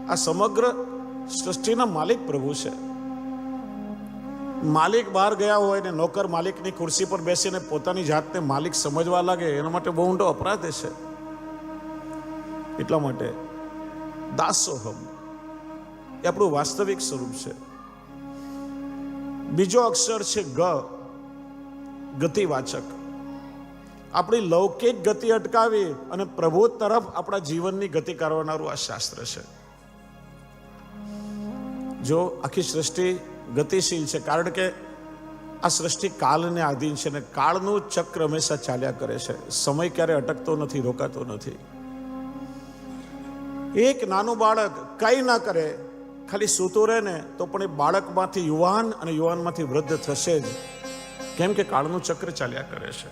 આ સમગ્ર સૃષ્ટિના માલિક પ્રભુ છે. માલિક બહાર ગયા હોય ને નોકર માલિકની ખુરશી પર બેસીને પોતાની જાતને માલિક સમજવા લાગે, એના માટે બહુ ઊંડો અપરાધ છે. એટલા માટે દાસોહમ એ આપણું વાસ્તવિક સ્વરૂપ છે. બીજો અક્ષર છે ગ, ગતિવાચક. આપણી લૌકિક ગતિ અટકાવી અને પ્રભુ તરફ આપણા જીવનની ગતિ કરનારું આ શાસ્ત્ર છે. જો આખી સૃષ્ટિ ગતિશીલ છે, કારણ કે આ સૃષ્ટિ કાળને આધીન છે, ને કાળનું ચક્ર હંમેશા ચાલ્યા કરે છે. સમય ક્યારે અટકતો નથી, રોકાતો નથી. એક નાનું બાળક કંઈ ના કરે, ખાલી સૂતું રહે ને તો પણ એ બાળકમાંથી યુવાન અને યુવાનમાંથી વૃદ્ધ થશે જ. કેમ કે કાળનું ચક્ર ચાલ્યા કરે છે.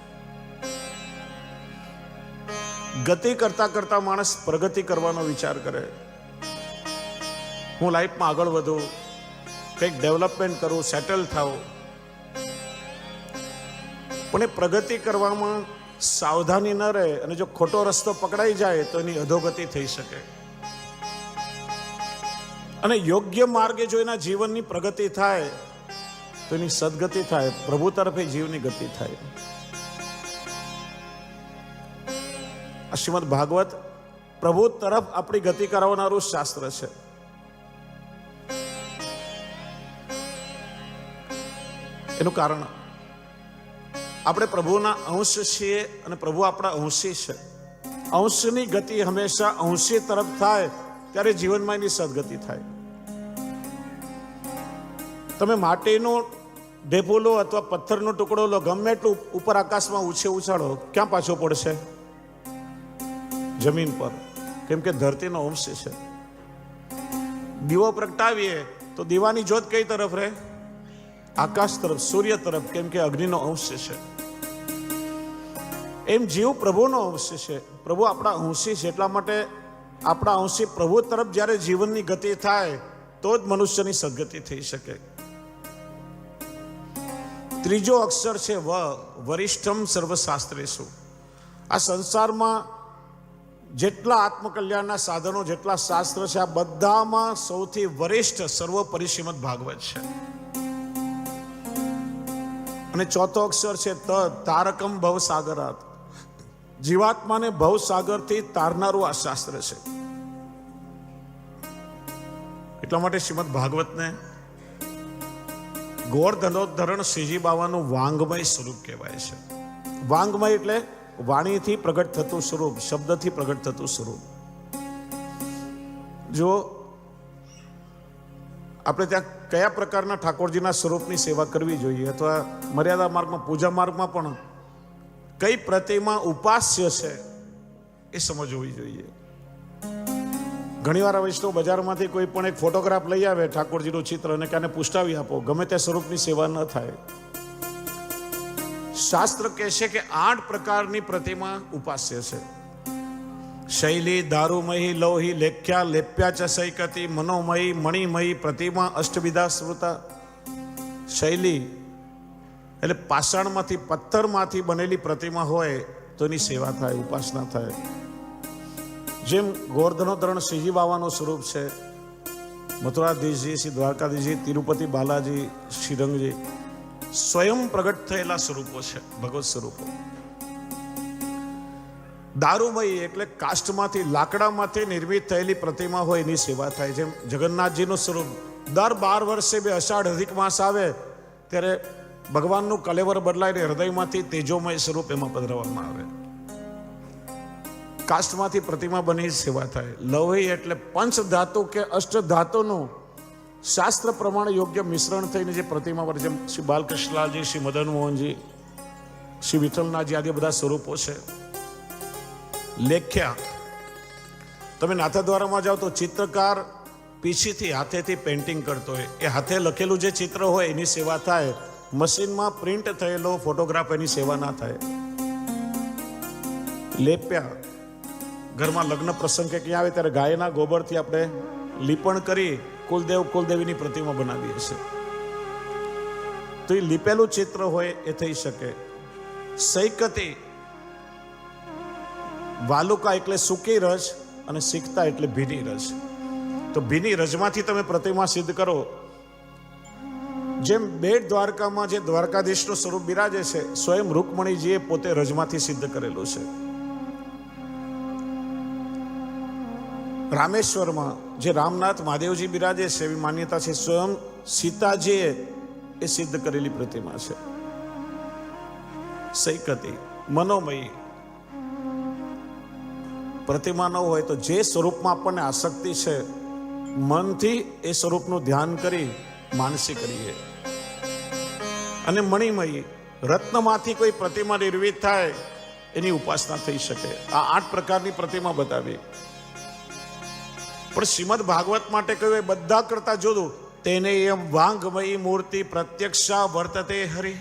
ગતિ કરતા કરતા માણસ પ્રગતિ કરવાનો વિચાર કરે. હું લાઈફમાં આગળ વધું, કંઈક ડેવલપમેન્ટ કરું, સેટલ થાઉં. પણ એ પ્રગતિ કરવામાં સાવધાની ન રહે અને જો ખોટો રસ્તો પકડાઈ જાય તો એની અધોગતિ થઈ શકે. અને યોગ્ય માર્ગે જો એના જીવનની પ્રગતિ થાય તો એની સદગતિ થાય, પ્રભુ તરફે જીવની ગતિ થાય. આ શ્રીમદ ભાગવત પ્રભુ તરફ આપણી ગતિ કરાવનારું શાસ્ત્ર છે. એનું કારણ, આપણે પ્રભુના અંશ છીએ અને પ્રભુ આપણા અંશી છે. અંશની ગતિ હંમેશા અંશી તરફ થાય ત્યારે જીવનમાં એની સદગતિ થાય. તમે માટીનો ઢેફો લો અથવા પથ્થરનો ટુકડો લો, ગમે એટલું ઉપર આકાશમાં ઉછાળો, ક્યાં પાછો પડશે? જમીન પર. કેમ કે ધરતીનો અંશ છે. દીવો પ્રગટાવીએ તો દીવાની જ્યોત કઈ તરફ રહે? આકાશ તરફ, સૂર્ય તરફ. કેમ કે અગ્નિનો અંશ છે. એમ જીવ પ્રભુનો અંશ છે, પ્રભુ આપણા અંશી છે. એટલા માટે આપણા અંશી પ્રભુ તરફ જ્યારે જીવનની ગતિ થાય તો જ મનુષ્યની સદગતિ થઈ શકે. ત્રીજો અક્ષર છે વ, વરિષ્ઠમ સર્વશાસ્ત્રેષુ. આ સંસારમાં જેટલા આત્મકલ્યાણના સાધનો, જેટલા શાસ્ત્ર છે, આ બધામાં સૌથી વરિષ્ઠ સર્વોપરી શ્રીમદ ભાગવત છે. અને ચોથો અક્ષર છે ત, તારકમ ભવસાગરાત. જીવાત્માને ભવસાગરથી તારનારું આ શાસ્ત્ર છે. એટલા માટે શ્રીમદ ભાગવતને ગોવર્ધનોદ્ધરણ શ્રીજી બાવાનું વાંગમય સ્વરૂપ કહેવાય છે. વાંગમય એટલે વાણીથી પ્રગટ થતું સ્વરૂપ, શબ્દથી પ્રગટ થતું સ્વરૂપ. જો આપણે ત્યાં કયા પ્રકારના ઠાકોરજીના સ્વરૂપની સેવા કરવી જોઈએ, અથવા મર્યાદા માર્ગમાં, પૂજા માર્ગમાં પણ કઈ પ્રતિમા ઉપાસ્ય છે એ સમજવી જોઈએ. ઘણીવાર વૈષ્ણવ બજારમાંથી કોઈ પણ એક ફોટોગ્રાફ લઈ આવે ઠાકોરજીનું ચિત્ર અને કાને પુષ્ટાવી આપો, ગમે તે સ્વરૂપની સેવા ન થાય. શાસ્ત્ર કહે છે કે 8 પ્રકારની પ્રતિમા ઉપાસ્ય છે. શૈલી, દારૂમયી, લૌહી, લેખ્યા, લેપ્યા ચ સૈકતી, મનોમયી, મણિમયી પ્રતિમા અષ્ટવિધા સ્મૃતા. શૈલી એટલે પાષાણમાંથી, પથ્થરમાંથી બનેલી પ્રતિમા હોય તો એની સેવા થાય, ઉપાસના થાય. જેમ ગોવર્ધનોદ્ધરણ શ્રીજી બાવાનું સ્વરૂપ છે, મથુરાધીશજી, શ્રી દ્વારકાધીશજી, તિરુપતિ બાલાજી, શ્રીરંગજી સ્વયં પ્રગટ થયેલા સ્વરૂપો છે, ભગવત સ્વરૂપો. દારૂમયી એટલે કાષ્ઠમાંથી, લાકડામાંથી નિર્મિત થયેલી પ્રતિમા હોય એની સેવા થાય. જેમ જગન્નાથજીનું સ્વરૂપ દર 12 વર્ષે અષાઢ અધિક માસ આવે ત્યારે ભગવાનનું કલેવર બદલાઈને હૃદયમાંથી તેજોમય સ્વરૂપ એમાં પધરાવવામાં આવે. કાષ્ઠમાંથી પ્રતિમા બની સેવા થાય. લૌહી એટલે પંચ ધાતુ કે અષ્ટ ધાતુનું શાસ્ત્ર પ્રમાણે યોગ્ય મિશ્રણ થઈને જે પ્રતિમા પર, જેમ શ્રી બાલકૃષ્ણલાલજી, શ્રી મદન મોહનજી, શ્રી વિઠ્ઠલનાથજી આદિ બધા સ્વરૂપો છે. લેખ્યા, તમે નાથદ્વારામાં જાઓ તો ચિત્રકાર પીછીથી હાથેથી પેઇન્ટિંગ કરતો હોય, એ હાથે લખેલું જે ચિત્ર હોય એની સેવા થાય. મશીનમાં પ્રિન્ટ થયેલો ફોટોગ્રાફ એની સેવા ના થાય. લેપ્યા, ઘરમાં લગ્ન પ્રસંગ કે ક્યાં આવે ત્યારે ગાયના ગોબરથી આપણે લીપણ કરી કુલદેવ કુલદેવીની પ્રતિમા બનાવીએ છીએ, તો એ લીપેલું ચિત્ર હોય એ થઈ શકે. સૈકતી, વાલુકા એટલે સૂકી રજ અને શીખતા એટલે ભીની રજ. તો ભીની રજમાંથી તમે પ્રતિમા સિદ્ધ કરો. જેમ બેટ દ્વારકામાં જે દ્વારકાધીશનું સ્વરૂપ બિરાજે છે, સ્વયં રૂકમણીજીએ પોતે રજમાંથી સિદ્ધ કરેલું છે. રામેશ્વરમાં જે રામનાથ મહાદેવજી બિરાજે છે એવી માન્યતા છે, સ્વયં સીતાજીએ એ સિદ્ધ કરેલી પ્રતિમા છે. સૈકતી, મનોમયી પ્રતિમા ન હોય તો જે સ્વરૂપમાં આપણને આસક્તિ છે, મનથી એ સ્વરૂપનું ધ્યાન કરી માનસી કરીએ. અને મણિમયી, રત્નમાંથી કોઈ પ્રતિમા નિર્મિત થાય એની ઉપાસના થઈ શકે. આ 8 પ્રકારની પ્રતિમા બતાવી. પણ શ્રીમદ ભાગવત માટે કહ્યું એ બધા કરતા જુદું. તેને એમ વાંગમયી મૂર્તિ પ્રત્યક્ષા વર્તતે હરિ.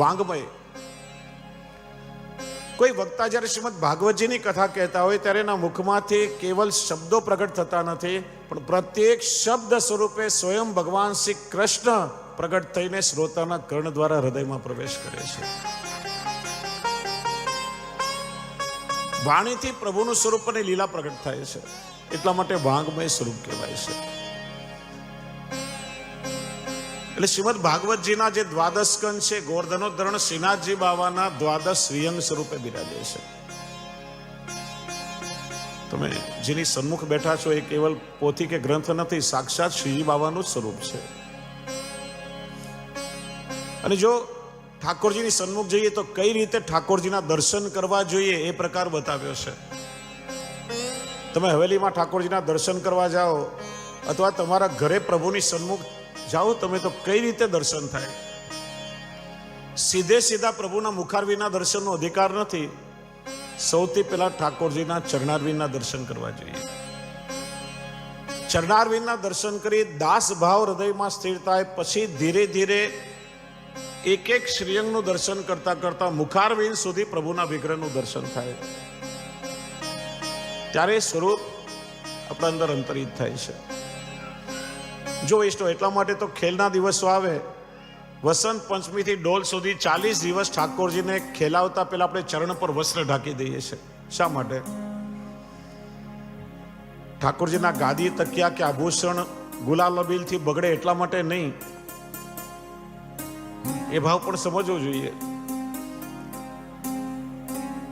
વાંગમય, કોઈ વક્તા જ્યારે શ્રીમદ ભાગવતજીની કથા કહેતા હોય ત્યારે એના મુખમાંથી કેવલ શબ્દો પ્રગટ થતા નથી, પણ પ્રત્યેક શબ્દ સ્વરૂપે સ્વયં ભગવાન શ્રી કૃષ્ણ પ્રગટ થઈને શ્રોતાના કર્ણ દ્વારા હૃદયમાં પ્રવેશ કરે છે. વાણીથી પ્રભુનું સ્વરૂપ અને લીલા પ્રગટ થાય છે, એટલા માટે વાંગમય સ્વરૂપ કહેવાય છે. એટલે શ્રીમદ ભાગવતજીના જે દ્વાદશ સ્કંદ છે, ગોવર્ધનોદ્ધરણ શ્રીનાથજી બાવાના દ્વાદશ શ્રીઅંગ સ્વરૂપે બિરાજે છે. તમે જેની સન્મુખ બેઠા છો એ કેવલ પોથી કે ગ્રંથ નથી, સાક્ષાત શ્રીજી બાવાનું જ સ્વરૂપ છે. અને જો ઠાકોરજીની સન્મુખ જઈએ તો કઈ રીતે ઠાકોરજીના દર્શન કરવા જોઈએ એ પ્રકાર બતાવ્યો છે. તમે હવેલીમાં ઠાકોરજીના દર્શન કરવા જાઓ અથવા તમારા ઘરે પ્રભુની સન્મુખ જાઓ તમે તો કઈ રીતે દર્શન થાય. સીધે સીધા પ્રભુના મુખારવિંદના દર્શનનો અધિકાર નથી. સૌથી પહેલા ઠાકોરજીના ચરણારવિંદના દર્શન કરવા જોઈએ. ચરણારવિંદના દર્શન કરી દાસ ભાવ હૃદયમાં સ્થિર થાય પછી ધીરે ધીરે એક એક શ્રીઅંગનું દર્શન કરતા કરતા મુખારવિંદ સુધી પ્રભુના વિગ્રહનું દર્શન થાય. ત્યારે સ્વરૂપ આપણા અંદર અંતરિત થાય છે. જો ઇષ્ટો એટલા માટે તો ખેલના દિવસો આવે, વસંત પંચમીથી ડોલ સુધી 40 દિવસ ઠાકોરજીને ખેલાવતા પહેલા આપણે ચરણ પર વસ્ત્ર ઢાંકી દઈએ છીએ. શા માટે? ઠાકોરજીના ગાદી, તકિયા કે આભૂષણ ગુલાલ અબીલથી બગડે એટલા માટે નહીં. એ ભાવ પણ સમજવો જોઈએ.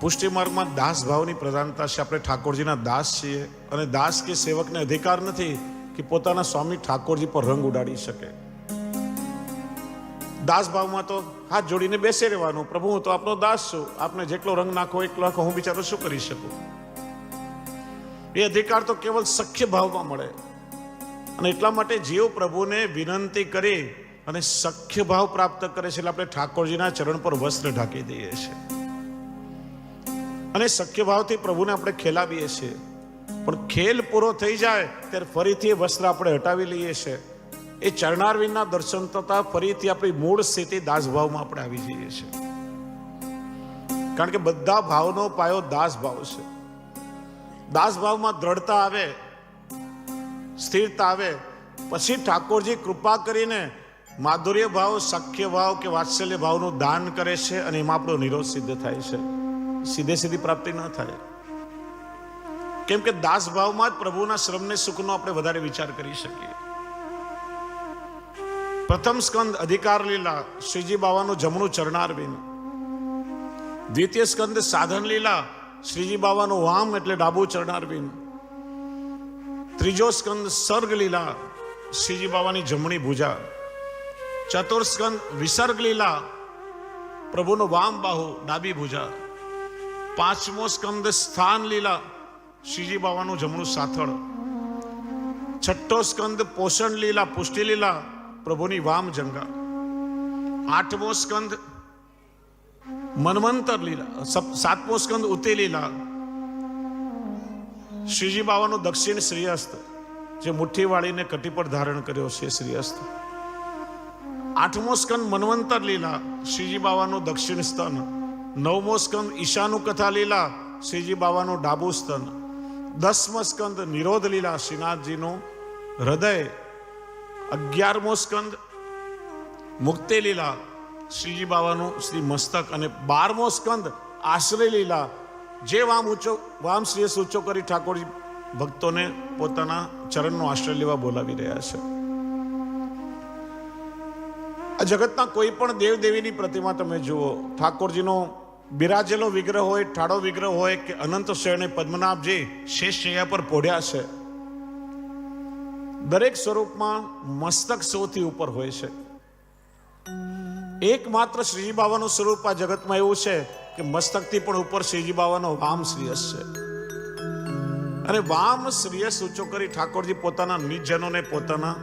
પુષ્ટિ માર્ગમાં દાસ ભાવની પ્રધાનતા છે. આપણે ઠાકોરજીના દાસ છીએ અને દાસ કે સેવકને અધિકાર નથી કે પોતાના સ્વામી ઠાકોરજી પર રંગ ઉડાડી શકે. દાસ ભાવમાં તો હાથ જોડીને બેસી રહેવાનું, પ્રભુ હું તો આપનો દાસ છું, આપને જેટલો રંગ નાખો એટલો નાખો, હું બિચારો શું કરી શકું. એ અધિકાર તો કેવલ સખ્ય ભાવમાં મળે. અને એટલા માટે જીવ પ્રભુને વિનંતી કરી અને સખ્ય ભાવ પ્રાપ્ત કરે છે એટલે આપણે ઠાકોરજીના ચરણ પર વસ્ત્ર ઢાંકી દઈએ છીએ અને સખ્ય ભાવથી પ્રભુને આપણે ખેલાવીએ છીએ. પણ ખેલ પૂરો થઈ જાય ત્યારે ફરીથી એ વસ્ત્ર આપણે હટાવી લઈએ છીએ. એ ચરણારવિંદના દર્શન થતા ફરીથી આપણી મૂળ સ્થિતિ દાસભાવમાં આપણે આવી જઈએ છીએ. કારણ કે બધા ભાવનો પાયો દાસ ભાવ છે. દાસ ભાવમાં દ્રઢતા આવે, સ્થિરતા આવે, પછી ઠાકોરજી કૃપા કરીને માધુર્ય ભાવ, સખ્ય ભાવ કે વાત્સલ્ય ભાવનું દાન કરે છે અને એમાં આપણો નિરોધ સિદ્ધ થાય છે. સીધી પ્રાપ્તિ ન થાય. કેમ કે દાસ ભાવમાં જ પ્રભુના શ્રમને સુખનો આપણે વધારે વિચાર કરી શકીએ. પ્રથમ સ્કંદ અધિકાર લીલા, શ્રીજી બાવાનું જમણું ચરણારવિંદ. દ્વિતીય સ્કંદ સાધન લીલા, શ્રીજી બાવાનું વામ એટલે ડાબુ ચરણારવિંદ. ત્રીજો સ્કંદ સર્ગ લીલા, શ્રીજી બાવાની જમણી ભુજા. ચતુર્થ સ્કંદ વિસર્ગ લીલા, પ્રભુનો વામ બાહુ ડાબી ભુજા. પાંચમો સ્કંદ સ્થાન લીલા, શ્રીજી બાવાનું જમણું સાથળ. છઠ્ઠો સ્કંદ પોષણ લીલા, પુષ્ટિ લીલા, પ્રભુની વામ જંગા. આઠમો સ્કંદ મન્વંતર લીલા. સાતમો સ્કંદ ઉતે લીલા, શ્રીજી બાવાનું દક્ષિણ શ્રીહસ્ત, જે મુઠ્ઠી વાળીને કટી પર ધારણ કર્યો છે શ્રીહસ્ત. આઠમો સ્કંદ મન્વંતર લીલા, શ્રીજી બાવાનું દક્ષિણ સ્તન. નવમો સ્કંદ ઈશાનું કથા લીલા, શ્રીજી બાવાનું ડાબુ સ્તન. 10મો સ્કંદ નિરોધ લીલા, શ્રીનાથજીનું હૃદય. 11મો સ્કંદ મુક્તિ લીલા, શ્રીજી બાવાનું શ્રી મસ્તક. અને 12મો સ્કંદ આશ્રય લીલા, જે વામ શ્રીયસ ઊંચો કરી ઠાકોરજી ભક્તોને પોતાના ચરણનો આશ્રય લેવા બોલાવી રહ્યા છે. આ જગતના કોઈ પણ દેવ દેવીની પ્રતિમા તમે જુઓ, ઠાકોરજીનો બિરાજેલો વિગ્રહ હોય, ઠાડો વિગ્રહ હોય કે અનંત શયને પદ્મનાભજી શેષ શૈયા પર પોઢ્યા છે, દરેક સ્વરૂપમાં મસ્તક સૌથી ઉપર હોય છે. એકમાત્ર શ્રીજી બાવાનું સ્વરૂપ આ જગતમાં એવું છે કે મસ્તકથી પણ ઉપર શ્રીજી બાવાનો વામ શ્રીયસ છે. અને વામ શ્રીયસ ઊંચો કરી ઠાકોરજી પોતાના નિજજનોને પોતાના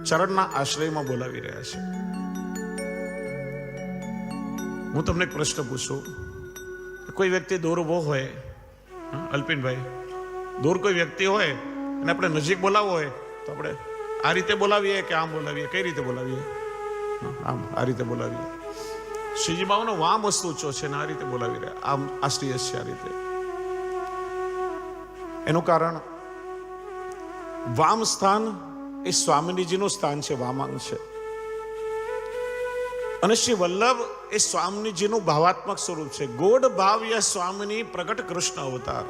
ચરણના આશ્રયમાં બોલાવી રહ્યા છે. હું તમને એક પ્રશ્ન પૂછું, કોઈ વ્યક્તિ દૂર ઉભો હોય, અલ્પિનભાઈ, દૂર કોઈ વ્યક્તિ હોય અને આપણે નજીક બોલાવવો હોય તો આપણે આ રીતે બોલાવીએ કે આમ બોલાવીએ? કઈ રીતે બોલાવીએ? આમ, આ રીતે બોલાવીએ. શ્રીજી બાવાનો વામ વસ્તુ ઊંચો છે ને આ રીતે બોલાવી રહ્યા, આમ આશ્રયસ છે આ રીતે. એનું કારણ વામ સ્થાન એ સ્વામિનીજીનું સ્થાન છે, વામાંગ છે. અને શ્રી વલ્લભ એ સ્વામિનીજીનું ભાવાત્મક સ્વરૂપ છે. ગોડ ભાવ્ય સ્વામિની પ્રગટ કૃષ્ણ અવતાર.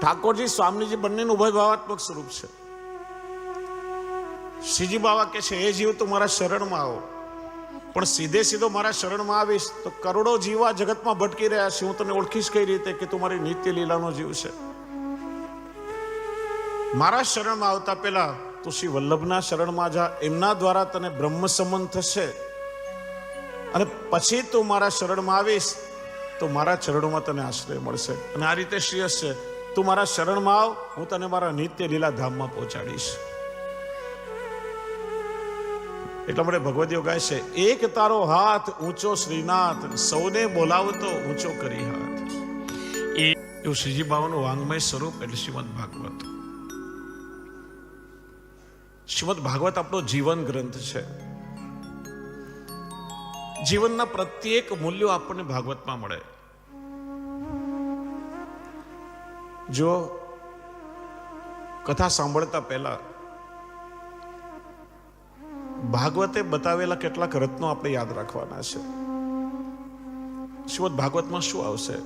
ઠાકોરજી સ્વામિનીજી બંનેનું ઉભય ભાવાત્મક સ્વરૂપ છે. શ્રીજી બાવા કે છે, એ જીવ તું મારા શરણમાં આવો, પણ સીધો મારા શરણમાં આવીશ તો કરોડો જીવા જગતમાં ભટકી રહ્યા છે, હું તને ઓળખીશ કઈ રીતે કે તું મારી નિત્ય લીલાનો જીવ છે. મારા શરણમાં આવતા પહેલા તું શ્રી વલ્લભના શરણમાં જા, એમના દ્વારા તને બ્રહ્મ સંબંધ થશે. અને પછી તું મારા શરણમાં આવીશ તો મારા ચરણોમાં તને આશ્રય મળશે. અને આ રીતે શ્રેયસ છે, તું મારા શરણમાં આવ, હું તને મારા નિત્ય લીલા ધામમાં પહોંચાડીશ. એટલા માટે ભગવદીઓ ગાય છે, એક તારો હાથ ઊંચો શ્રીનાથ, સૌને બોલાવતો ઊંચો કરી હાથ. એવું શ્રીજી બાવાનું વાંગમય સ્વરૂપ એટલે શ્રીમદ ભાગવત. શ્રીમદ ભાગવત આપણો જીવન ગ્રંથ છે. જીવનના પ્રત્યેક મૂલ્યો આપણને ભાગવતમાં મળે. જો કથા સાંભળતા પહેલા ભાગવતે બતાવેલા કેટલાક રત્નો આપણે યાદ રાખવાના છે. શ્રીમદ ભાગવતમાં શું આવશે?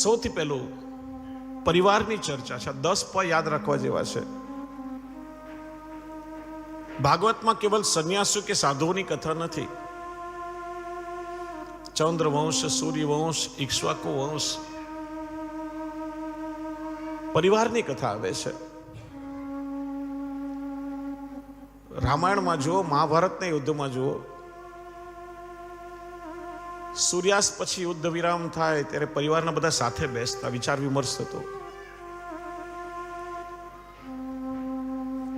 સૌથી પહેલું પરિવારની ચર્ચા છે. 10 પ યાદ રાખવા જેવા છે. ભાગવતમાં કેવલ સંન્યાસુ કે સાધુઓની કથા નથી. ચંદ્રવંશ, સૂર્યવંશ, ઇક્ષ્વાકુ વંશ, પરિવારની કથા આવે છે. રામાયણમાં જુઓ, મહાભારતના યુદ્ધમાં જુઓ, સૂર્યાસ્ત પછી યુદ્ધ વિરામ થાય ત્યારે પરિવારના બધા સાથે બેસતા, વિચાર વિમર્શ થતો.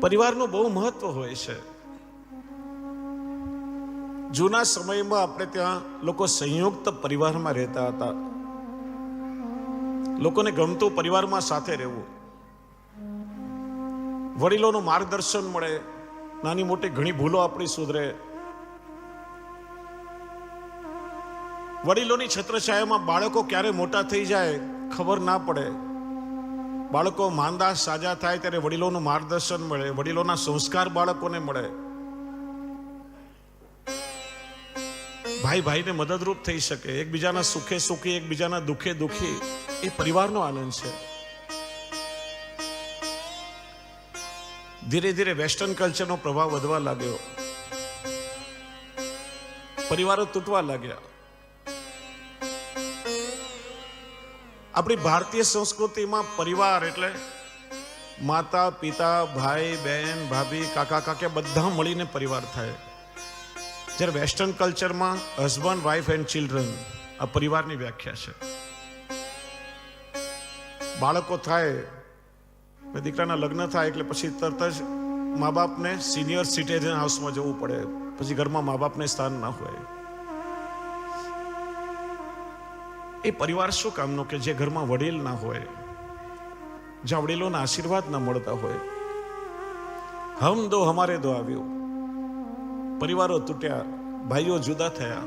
પરિવારનું બહુ મહત્વ હોય છે. જૂના સમયમાં આપણે ત્યાં લોકો સંયુક્ત પરિવારમાં રહેતા હતા. લોકોને ગમતું પરિવારમાં સાથે રહેવું. વડીલોનું માર્ગદર્શન મળે, નાની મોટી ઘણી ભૂલો આપણી સુધરે. વડીલોની છત્રછાયામાં બાળકો ક્યારે મોટા થઈ જાય ખબર ના પડે. બાળકો માંદા સાજા થાય ત્યારે વડીલોનું માર્ગદર્શન મળે, વડીલોના સંસ્કાર બાળકોને મળે. ભાઈ ભાઈને મદદરૂપ થઈ શકે, એકબીજાના સુખે સુખી, એકબીજાના દુઃખે દુઃખી. એ પરિવારનો આનંદ છે. ધીરે ધીરે વેસ્ટર્ન કલ્ચરનો પ્રભાવ વધવા લાગ્યો, પરિવારો તૂટવા લાગ્યા. આપણી ભારતીય સંસ્કૃતિમાં પરિવાર એટલે માતા પિતા, ભાઈ બહેન, ભાભી, કાકા કાકા બધા મળીને પરિવાર થાય. જ્યારે વેસ્ટર્ન કલ્ચરમાં હસબન્ડ, વાઇફ એન્ડ ચિલ્ડ્રન આ પરિવારની વ્યાખ્યા છે. બાળકો થાય, દીકરાના લગ્ન થાય એટલે પછી તરત જ મા બાપને સિનિયર સિટીઝન હાઉસમાં જવું પડે, પછી ઘરમાં મા બાપને સ્થાન ના હોય. એ પરિવાર શું કામનો કે જે ઘરમાં વડીલ ના હોય, જ્યાં વડીલોના આશીર્વાદ ના મળતા હોય. હમ દો હમારે દો આવ્યું, પરિવારો તૂટ્યા, ભાઈઓ જુદા થયા.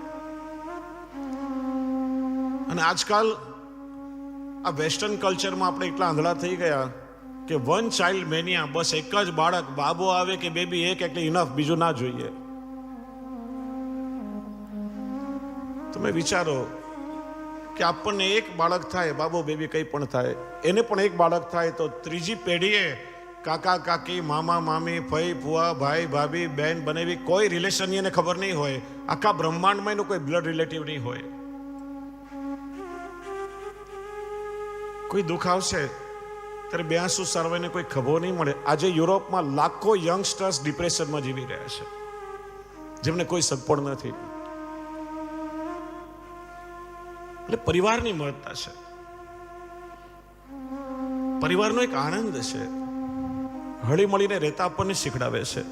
અને આજકાલ આ વેસ્ટર્ન કલ્ચરમાં આપણે એટલા આંધળા થઈ ગયા કે વન ચાઇલ્ડ મેનિયા, બસ એક જ બાળક, બાબો આવે કે બેબી એક એટલે ઇનફ, બીજું ના જોઈએ. તમે વિચારો કે આપણને એક બાળક થાય, બાબો બેબી કંઈ પણ થાય, એને પણ એક બાળક થાય તો ત્રીજી પેઢીએ કાકા કાકી, મામા મામી, ફઈ ફુવા, ભાઈ ભાભી, બેન બનેવી કોઈ રિલેશન એને ખબર નહીં હોય. આખા બ્રહ્માંડમાં એનું કોઈ બ્લડ રિલેટિવ નહીં હોય. કોઈ દુઃખ આવશે ત્યારે બે આંસુ સારવાને કોઈ ખબર નહીં મળે. આજે યુરોપમાં લાખો યંગસ્ટર્સ ડિપ્રેશનમાં જીવી રહ્યા છે, જેમને કોઈ સગપણ નથી. એટલે પરિવારની મહત્તા છે, પરિવારનો એક આનંદ છે. હળી મળીને રહેતા આપણને શીખડાવે છે.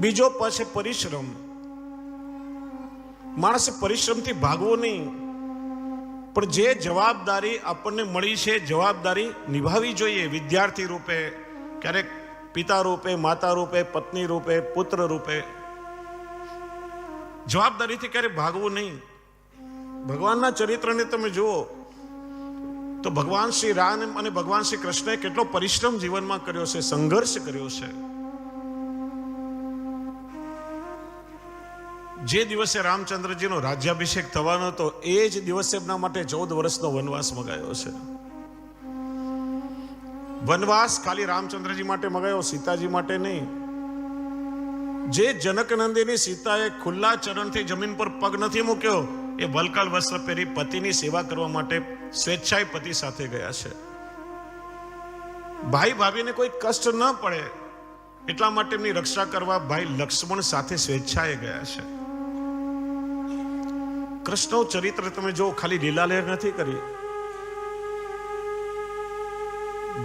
બીજો પછી પરિશ્રમ. માણસે પરિશ્રમથી ભાગવું નહીં, પણ જે જવાબદારી આપણને મળી છે જવાબદારી નિભાવવી જોઈએ. વિદ્યાર્થી રૂપે, ક્યારેક પિતા રૂપે, માતા રૂપે, પત્ની રૂપે, પુત્ર રૂપે. જવાબદારીથી ક્યારે ભાગવું નહીં. ભગવાનના ચરિત્રને તમે જુઓ તો ભગવાન શ્રી રામ અને ભગવાન શ્રી કૃષ્ણએ કેટલો પરિશ્રમ જીવનમાં કર્યો છે, સંઘર્ષ કર્યો છે. જે દિવસે રામચંદ્રજીનો રાજ્યાભિષેક થવાનો હતો એ જ દિવસે એમના માટે 14 વર્ષનો વનવાસ મગાયો છે. વનવાસ ખાલી રામચંદ્રજી માટે મગાયો, સીતાજી માટે નહીં. જે જનકનંદિની સીતાએ ખુલ્લા ચરણથી જમીન પર પગ નથી મૂક્યો, એ વલકલ વસ્ત્ર પહેરી પતિની સેવા કરવા માટે સ્વેચ્છાએ પતિ સાથે ગયા છે. ભાઈ ભાભીને કોઈ કષ્ટ ન પડે એટલા માટે એમની રક્ષા કરવા ભાઈ લક્ષ્મણ સાથે સ્વેચ્છાએ ગયા છે. કૃષ્ણનું ચરિત્ર તમે જો ખાલી લીલાલેર નથી કરી.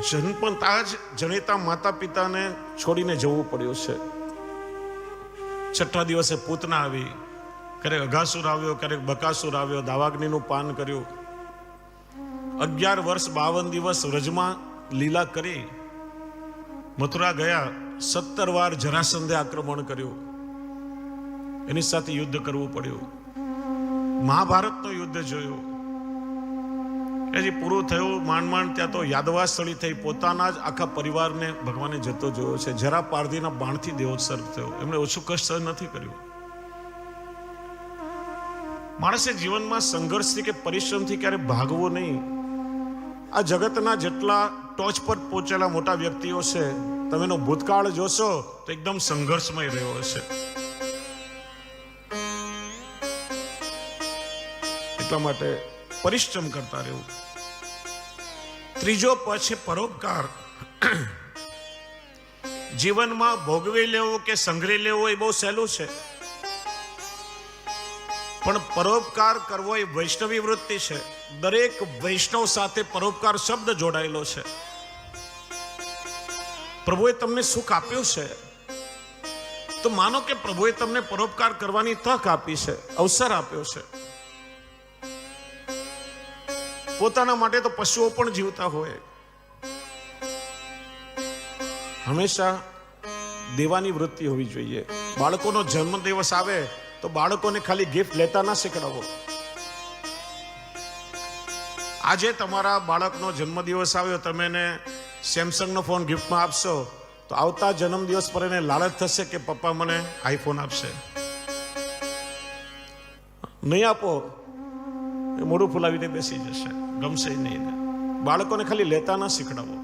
જન્મતા જ જનેતા માતા પિતાને છોડીને જવું પડ્યું છે. છઠ્ઠા દિવસે પૂતના આવી, ક્યારેક અઘાસુર આવ્યો, ક્યારેક બકાસુર આવ્યો, દાવાગ્નિનું પાન કર્યું. 11 વર્ષ 52 દિવસ વ્રજમાં લીલા કરી, મથુરા ગયા. 17 વાર જરાસંધે આક્રમણ કર્યું, એની સાથે યુદ્ધ કરવું પડ્યું. મહાભારતનું યુદ્ધ જોયું, હજી પૂરું થયું માંડ ત્યાં તો યાદવાસ્થળી થઈ. પોતાના જ આખા પરિવારને ભગવાને જતો જોયો છે. જરા પારધીના બાણથી દેહોત્સર્ગ થયો, એમણે ઓછું કષ્ટ સહન નથી કર્યું. માણસે જીવનમાં સંઘર્ષથી કે પરિશ્રમથી ક્યારે ભાગવું નહીં. આ જગતના જેટલા ટોચ પર પહોંચેલા મોટા વ્યક્તિઓ છે, તમે એનો ભૂતકાળ જોશો તો એકદમ સંઘર્ષમય રહ્યો હશે. એટલા માટે પરિશ્રમ કરતા રહેવું. ત્રીજો પછી પરોપકાર. જીવનમાં ભોગવી લેવું કે સંઘરી લેવું એ બહુ સહેલું છે, પણ પરોપકાર કરવો એ વૈષ્ણવી વૃત્તિ છે. દરેક વૈષ્ણવ સાથે પરોપકાર શબ્દ જોડાયેલો છે. પ્રભુએ તમને સુખ આપ્યું છે તો માનો કે પ્રભુએ તમને પરોપકાર કરવાની તક આપી છે, અવસર આપ્યો છે. પોતાના માટે તો પશુઓ પણ જીવતા હોય. હંમેશા દેવાની વૃત્તિ હોવી જોઈએ. બાળકોનો જન્મ દિવસ આવે તો બાળકોને ખાલી ગિફ્ટ લેતા ના શીખડાવો. આજે તમારા બાળકનો જન્મદિવસ આવ્યો, તમે એને સેમસંગનો ફોન ગિફ્ટમાં આપશો તો આવતા જન્મદિવસ પર એને લાલચ થશે કે પપ્પા મને આઈફોન આપશે. નહીં આપો, એ મોઢું ફૂલાવીને બેસી જશે, ગમશે નહીં. બાળકોને ખાલી લેતા ના શીખડાવો.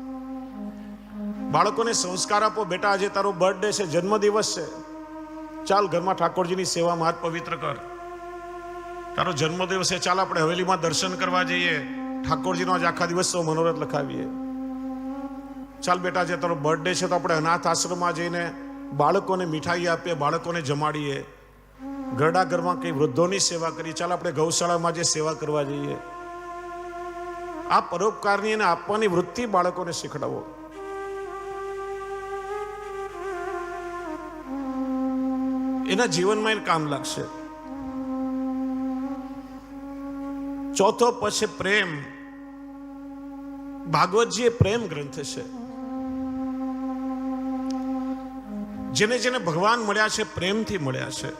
બાળકોને સંસ્કાર આપો. બેટા, આજે તારો બર્થડે છે, જન્મદિવસ છે, ચાલ ઘરમાં ઠાકોરજીની સેવામાં હાથ પવિત્ર કર. તારો જન્મદિવસ છે, ચાલ આપણે હવેલીમાં દર્શન કરવા જઈએ, ઠાકોરજીનો આજે આખા દિવસનો મનોરથ લખાવીએ. ચાલ બેટા, આજે તારો બર્થડે છે તો આપણે અનાથ આશ્રમમાં જઈને બાળકોને મીઠાઈ આપીએ, બાળકોને જમાડીએ. ઘરડા ઘરમાં કઈ વૃદ્ધોની સેવા કરીએ. ચાલ આપણે ગૌશાળામાં જે સેવા કરવા જઈએ. આ પરોપકારની અને આપવાની વૃત્તિ બાળકોને શીખડાવો. એના જીવનમાં એને કામ લાગશે. ચોથો પછી પ્રેમ. ભાગવતજી એ પ્રેમ ગ્રંથ છે. જેને જેને ભગવાન મળ્યા છે પ્રેમથી મળ્યા છે.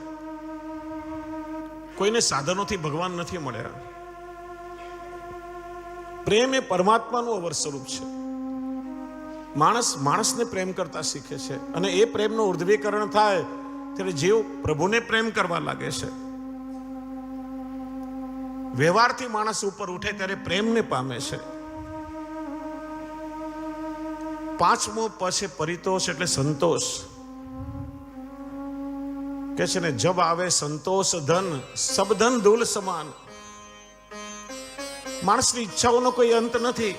કોઈને સાધનોથી ભગવાન નથી મળ્યા. પ્રેમ એ પરમાત્માનું અવર સ્વરૂપ છે. માણસ માણસને પ્રેમ કરતા શીખે છે અને એ પ્રેમનું ઉર્ધ્વીકરણ થાય ત્યારે જીવ પ્રભુને પ્રેમ કરવા લાગે છે. વ્યવહારથી માણસ ઉપર ઉઠે ત્યારે પ્રેમને પામે છે. પાંચમો પછી પરિતોષ એટલે સંતોષ. કે છે ને, જબ આવે સંતોષ ધન સબ ધન ધૂલ સમાન. માણસની ઈચ્છાઓનો કોઈ અંત નથી.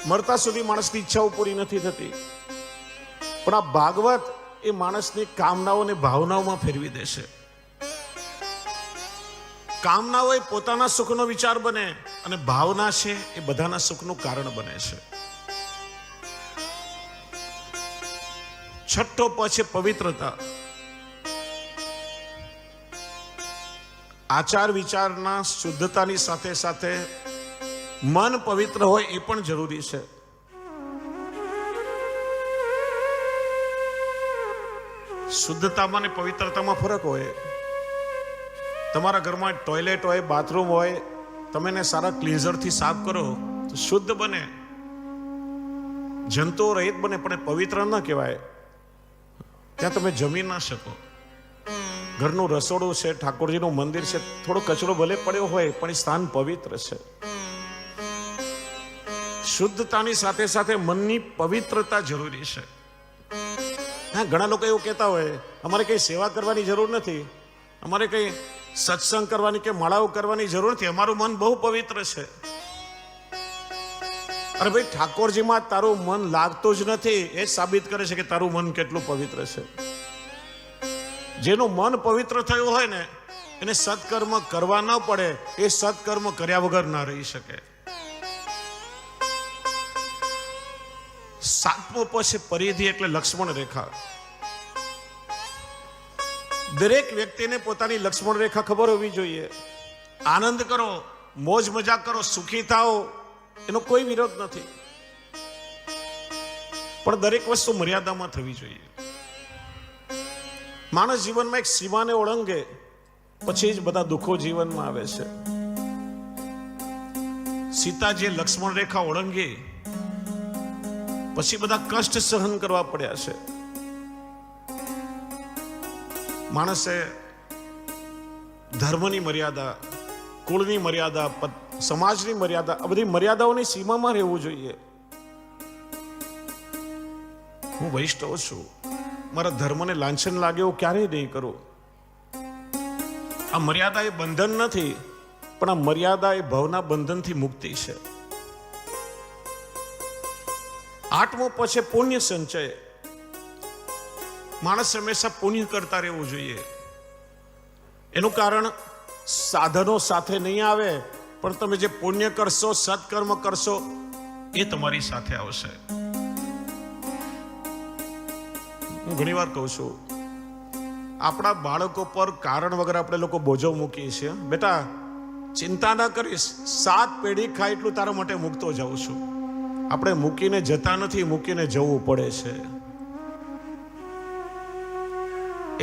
મરતા સુધી માણસની ઈચ્છાઓ પૂરી નથી થતી. પણ આ ભાગવત એ માણસની કામનાઓને ભાવનાઓમાં ફેરવી દેશે. કામનાઓ એ પોતાના સુખનો વિચાર બને અને ભાવના છે એ બધાના સુખનું કારણ બને છે. છઠ્ઠો પછી પવિત્રતા. આચાર વિચારના શુદ્ધતાની સાથે સાથે મન પવિત્ર હોય એ પણ જરૂરી છે. શુદ્ધતામાં અને પવિત્રતામાં ફરક હોય. તમારા ઘરમાં ટોયલેટ હોય, બાથરૂમ હોય, તમે એને સારા ક્લીન્ઝરથી સાફ કરો તો શુદ્ધ બને, જંતુઓ રહિત બને. પણ એ પવિત્ર ન કહેવાય. ત્યાં તમે જમી ના શકો. ઘરનું રસોડું છે, ઠાકોરજીનું મંદિર છે, થોડો કચરો ભલે પડ્યો હોય પણ એ સ્થાન પવિત્ર છે. શુદ્ધતાની સાથે સાથે મનની પવિત્રતા જરૂરી છે. હા, ઘણા લોકો એવું કહેતા હોય અમારે કઈ સેવા કરવાની જરૂર નથી, અમારે કઈ સત્સંગ કરવાની કે માળાઓ કરવાની જરૂર નથી, અમારું મન બહુ પવિત્ર છે. અરે ભાઈ, ઠાકોરજીમાં તારું મન લાગતું જ નથી એ સાબિત કરે છે કે તારું મન કેટલું પવિત્ર છે. જેનું મન પવિત્ર થયું હોય ને એને સત્કર્મ કરવા ન પડે, એ સત્કર્મ કર્યા વગર ના રહી શકે. સાતમો પછી પરિધિ એટલે લક્ષ્મણ રેખા. દરેક વ્યક્તિને પોતાની લક્ષ્મણ રેખા ખબર હોવી જોઈએ. આનંદ કરો, મોજ મજા કરો, સુખી થાઓ, એનો કોઈ વિરોધ નથી. પણ દરેક વસ્તુ મર્યાદામાં થવી જોઈએ. માણસ જીવનમાં એક સીમાને ઓળંગે પછી જ બધા દુઃખો જીવનમાં આવે છે. સીતાજીએ લક્ષ્મણ રેખા ઓળંગી પછી બધા કષ્ટ સહન કરવા પડ્યા છે. માણસે ધર્મની મર્યાદા, કુળની મર્યાદા, સમાજની મર્યાદા, આ બધી મર્યાદાઓની સીમામાં રહેવું જોઈએ. હું વૈષ્ણવ છું, મારા ધર્મને લાંછન લાગે એવું ક્યારેય નહીં કરું. આ મર્યાદા એ બંધન નથી, પણ આ મર્યાદા એ ભવના બંધનથી મુક્તિ છે. આઠમો પછી પુણ્ય સંચય. માણસ હંમેશા પુણ્ય કરતા રહેવું જોઈએ. એનું કારણ સાધનો સાથે નહીં આવે, પણ તમે જે પુણ્ય કરશો, સત્કર્મ કરશો, એ તમારી સાથે આવશે. હું ઘણી વાર કહું છું, આપણા બાળકો પર કારણ વગર આપણે લોકો બોજો મૂકીએ છીએ. બેટા, ચિંતા ના કરીશ, 7 પેઢી ખાય એટલું તારા માટે મૂકતો જાઉં છું. આપણે મૂકીને જતા નથી, મૂકીને જવું પડે છે.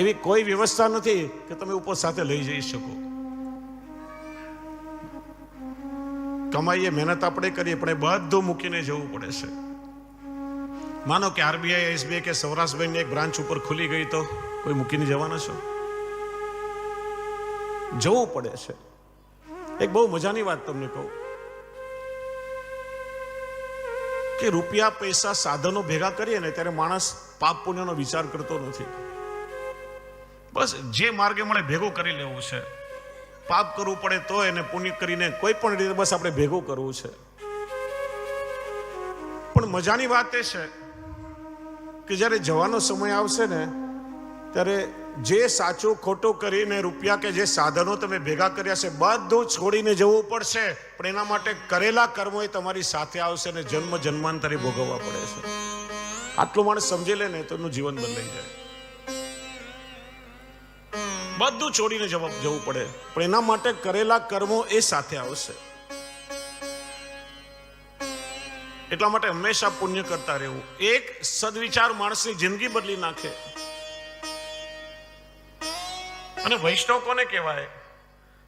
એવી કોઈ વ્યવસ્થા નથી કે તમે ઉપર સાથે લઈ જઈ શકો. કમાઈએ, મહેનત આપણે કરીએ, પણ એ બધું મૂકીને જવું પડે છે. માનો કે આરબીઆઈ, એસબીઆઈ કે સૌરાષ્ટ્ર બેંકની એક બ્રાન્ચ ઉપર ખુલી ગઈ તો કોઈ મૂકીને જવાના છો? જવું પડે છે. એક બહુ મજાની વાત તમને કહું કે રૂપિયા, પૈસા, સાધનો ભેગા કરીએ ને ત્યારે માણસ પાપ પુણ્યનો વિચાર કરતો નથી. બસ જે માર્ગે મળે ભેગું કરી લેવું છે. પાપ કરવું પડે તો એને પુણ્ય કરીને કોઈ પણ રીતે બસ આપણે ભેગું કરવું છે. પણ મજાની વાત એ છે કે જ્યારે જવાનો સમય આવશે ને ત્યારે જે સાચું ખોટું કરીને રૂપિયા કે જે સાધનો તમે ભેગા કર્યા છે બધું છોડીને જવું પડશે. પણ એના માટે કરેલા કર્મો એ તમારી સાથે આવશે ને જન્મ જન્માંતરે ભોગવવા પડે છે. આટલું માણસ સમજી લે ને તો એનું જીવન બદલાઈ જાય. બધું છોડીને જવું પડે, પણ એના માટે કરેલા કર્મો એ સાથે આવશે. એટલા માટે હંમેશા પુણ્ય કરતા રહેવું. એક સદવિચાર માણસની જિંદગી બદલી નાખે. અને વૈષ્ણવ કોને કહેવાય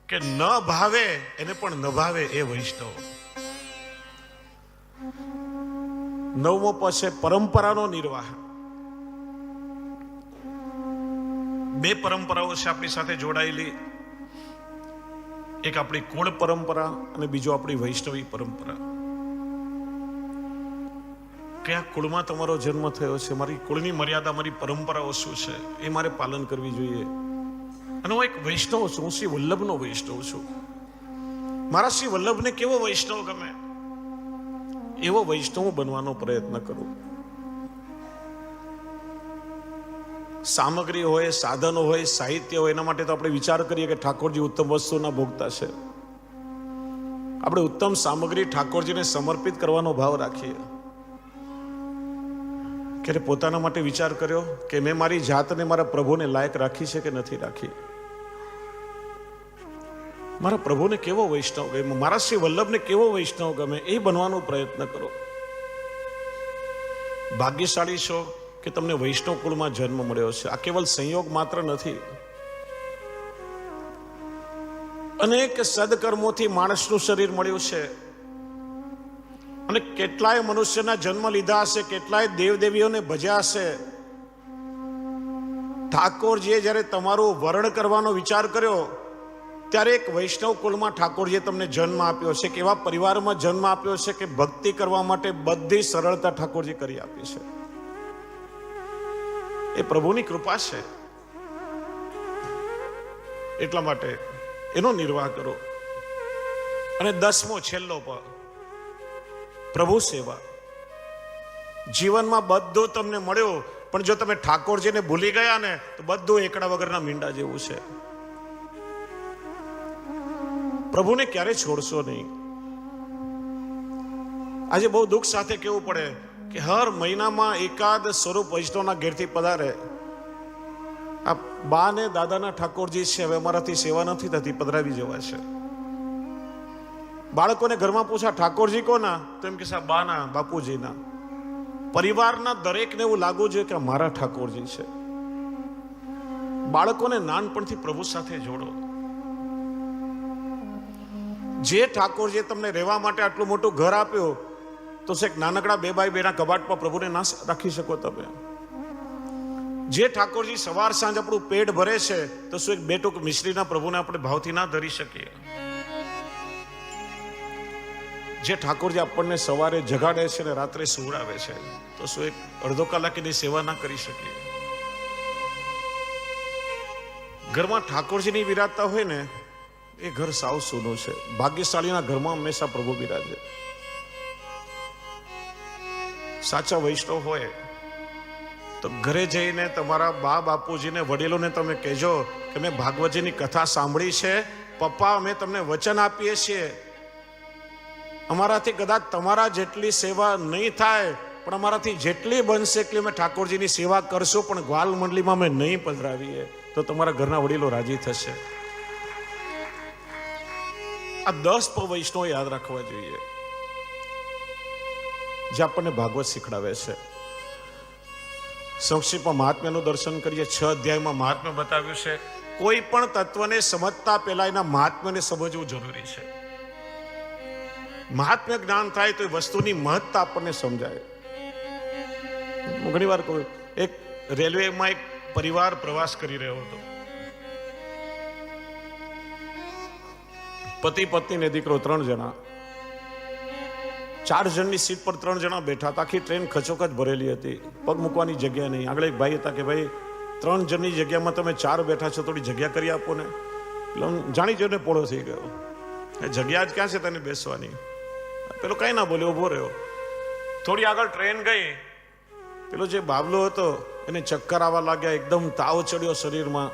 કે ન ભાવે એને પણ ન ભાવે એ વૈષ્ણવ. નવમો પછી પરંપરાનો નિર્વાહ. બે પરંપરાઓ છે આપણી સાથે જોડાયેલી. એક આપણી કુળ પરંપરા અને બીજો આપણી વૈષ્ણવી પરંપરા. કયા કુળમાં તમારો જન્મ થયો છે, મારી કુળની મર્યાદા, મારી પરંપરાઓ શું છે એ મારે પાલન કરવી જોઈએ. અને હું એક વૈષ્ણવ છું, હું શ્રી વલ્લભનો વૈષ્ણવ છું. મારા શ્રી વલ્લભને કેવો વૈષ્ણવ ગમે એવો વૈષ્ણવ બનવાનો પ્રયત્ન કરું. સામગ્રી હોય, સાધનો હોય, સાહિત્ય હોય, એના માટે તો આપણે વિચાર કરીએ કે ઠાકોરજી ઉત્તમ વસ્તુના ભોગતા છે. આપણે ઉત્તમ સામગ્રી ઠાકોરજીને સમર્પિત કરવાનો ભાવ રાખીએ. કે પોતાના માટે વિચાર કર્યો કે મેં મારી જાતને મારા પ્રભુને લાયક રાખી છે કે નથી રાખી. મારા પ્રભુને કેવો વૈષ્ણવ ગમે, મારા શ્રી વલ્લભને કેવો વૈષ્ણવ ગમે એ બનવાનો પ્રયત્ન કરો. ભાગ્યશાળી છો કે તમને વૈષ્ણવ કુળમાં જન્મ મળ્યો છે. આ કેવલ સંયોગ માત્ર નથી. અનેક સદકર્મોથી માણસનું શરીર મળ્યું છે અને કેટલાય મનુષ્યના જન્મ લીધા હશે, કેટલાય દેવદેવીઓને ભજ્યા હશે. ઠાકોરજીએ જ્યારે તમારું વરણ કરવાનો વિચાર કર્યો ત્યારે એક વૈષ્ણવ કુળમાં ઠાકોરજીએ તમને જન્મ આપ્યો છે. કે એવા પરિવારમાં જન્મ આપ્યો છે કે ભક્તિ કરવા માટે બધી સરળતા ઠાકોરજી કરી આપી છે. એ પ્રભુની કૃપા છે. એટલા માટે એનો નિર્વાહ કરો. અને 10મો છેલ્લો પ્રભુ સેવા. જીવનમાં બધું તમને મળ્યું, પણ જો તમે ઠાકોરજીને ભૂલી ગયા ને તો બધું એકડા વગરના મીંડા જેવું છે. પ્રભુને ક્યારે છોડશો નહીં. આજે બહુ દુઃખ સાથે કહેવું પડે કે હર મહિનામાં એકાદ સ્વરૂપ વૈષ્ણવના ઘેરથી પધારે. આ બા ને દાદાના ઠાકોરજી છે, હવે અમારાથી સેવા નથી થતી, પધરાવી જવા છે. બાળકોને ઘરમાં પૂછા ઠાકોરજી કોના, તો એમ કે બાના, બાપુજીના. પરિવારના દરેકને એવું લાગવું જોઈએ કે મારા ઠાકોરજી છે. બાળકોને નાનપણથી પ્રભુ સાથે જોડો. જે ઠાકોરજીએ તમને રહેવા માટે આટલું મોટું ઘર આપ્યું તો એક નાનકડા 2x2 ના કબાટમાં પ્રભુને ના રાખી શકો તમે. જે ઠાકોરજી સવાર સાંજ આપણું પેટ ભરે છે તો શું એક 2 ટૂંક મિશ્રીના પ્રભુને આપણે ભાવથી ના ધરી શકીએ? જે ઠાકોરજી આપણને સવારે જગાડે છે ને રાત્રે સુવડાવે છે તો શું એક અડધો કલાકની સેવા ના કરી શકીએ? ઘરમાં ઠાકોરજીની વિરાજતા હોય ને એ ઘર સાવ સૂનું છે. ભાગ્યશાળીના ઘરમાં હંમેશા પ્રભુ બિરાજે. સાચા વૈષ્ણવ હોય તો ઘરે જઈને તમારા બા બાપુજીને વડીલોને તમે કહેજો કે મેં ભાગવતજીની કથા સાંભળી છે, પપ્પા અમે તમને વચન આપીએ છીએ, અમારાથી કદાચ તમારા જેટલી સેવા નહીં થાય પણ અમારાથી જેટલી બનશે એટલી અમે ઠાકોરજીની સેવા કરશું, પણ ગ્વાલ મંડળીમાં અમે નહીં પધરાવીએ. તો તમારા ઘરના વડીલો રાજી થશે. આ 10 વૈષ્ણવ યાદ રાખવા જોઈએ જે આપણને ભાગવત શીખડાવે છે. સંક્ષિપ્તમાં મહાત્મ્યનું દર્શન કરીએ. 6 અધ્યાયમાં મહાત્મ્ય બતાવ્યું છે. કોઈ પણ તત્વને સમજતા પહેલા એના મહાત્મ્યને સમજવું જરૂરી છે. મહાત્મ્ય જ્ઞાન થાય તો એ વસ્તુની મહત્તા આપણને સમજાય. હું ઘણી વાર કહું, એક રેલવેમાં એક પરિવાર પ્રવાસ કરી રહ્યો હતો. પતિ પત્ની ને દીકરો 3 જણા. 4 જણની સીટ પર 3 જણા બેઠા હતા. આખી ટ્રેન ખચોખચ ભરેલી હતી. પગ મૂકવાની જગ્યા નહીં. આગળ એક ભાઈ હતા કે ભાઈ 3 જણની જગ્યામાં તમે 4 બેઠા છો, થોડી જગ્યા કરી આપો ને. એટલે જાણી જોઈને પોળો થઈ ગયો. જગ્યા જ ક્યાં છે તને બેસવાની? પેલો કઈ ના બોલ્યો, ઉભો રહ્યો. થોડી આગળ ટ્રેન ગઈ. પેલો જે બાબલો હતો એને ચક્કર આવવા લાગ્યા, એકદમ તાવ ચડ્યો શરીરમાં,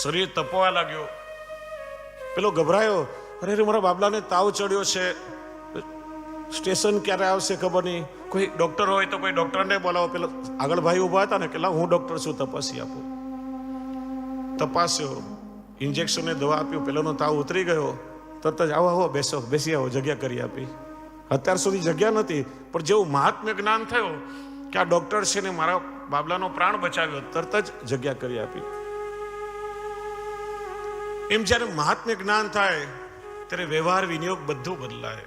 શરીર તપવા લાગ્યો. પેલો ગભરાયો, અરે મારા બાબલાને તાવ ચડ્યો છે, સ્ટેશન ક્યારે આવશે ખબર નહીં, કોઈ ડોક્ટર હોય તો કોઈ ડોક્ટરને બોલાવો. પેલો આગળ ભાઈ ઉભા હતા ને કે હું ડોક્ટર છું, તપાસી આપું. તપાસ્યો, ઇન્જેક્શન ને દવા આપ્યું, પેલાનો તાવ ઉતરી ગયો. તરત જ આવો બેસો, બેસી આવો, જગ્યા કરી આપી. અત્યાર સુધી જગ્યા નથી, પણ જેવું મહાત્મ્ય જ્ઞાન થયું કે આ ડોક્ટર છે ને મારા બાબલાનો પ્રાણ બચાવ્યો, તરત જ જગ્યા કરી આપી. એમ જ્યારે મહાત્મ્ય જ્ઞાન થાય ત્યારે વ્યવહાર વિનિયોગ બધું બદલાય.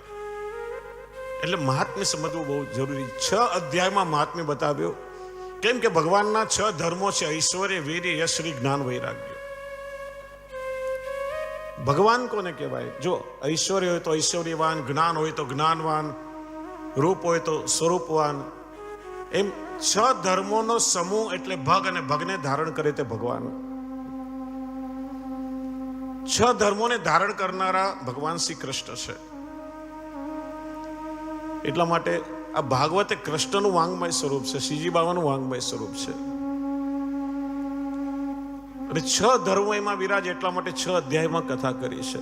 એટલે મહાત્મ્ય સમજવું બહુ જરૂરી. 6 અધ્યાયમાં મહાત્મ્ય બતાવ્યો. કેમ કે ભગવાનના 6 ધર્મો છે: ઐશ્વર્ય, વીર્ય, યશ, શ્રી, જ્ઞાન, વૈરાગ્ય. ભગવાન કોને કહેવાય? જો ઐશ્વર્ય હોય તો ઐશ્વર્યવાન, જ્ઞાન હોય તો જ્ઞાનવાન, રૂપ હોય તો સ્વરૂપવાન. એમ 6 ધર્મોનો સમૂહ એટલે ભગ, અને ભગને ધારણ કરે તે ભગવાન. 6 ધર્મોને ધારણ કરનારા ભગવાન શ્રી કૃષ્ણ છે. એટલા માટે આ ભાગવત એ કૃષ્ણનું વાંગમય સ્વરૂપ છે, શ્રીજી બાબાનું વાંગમય સ્વરૂપ છે. અને 6 ધર્મો એમાં વિરાજ, એટલા માટે 6 અધ્યાયમાં કથા કરી છે.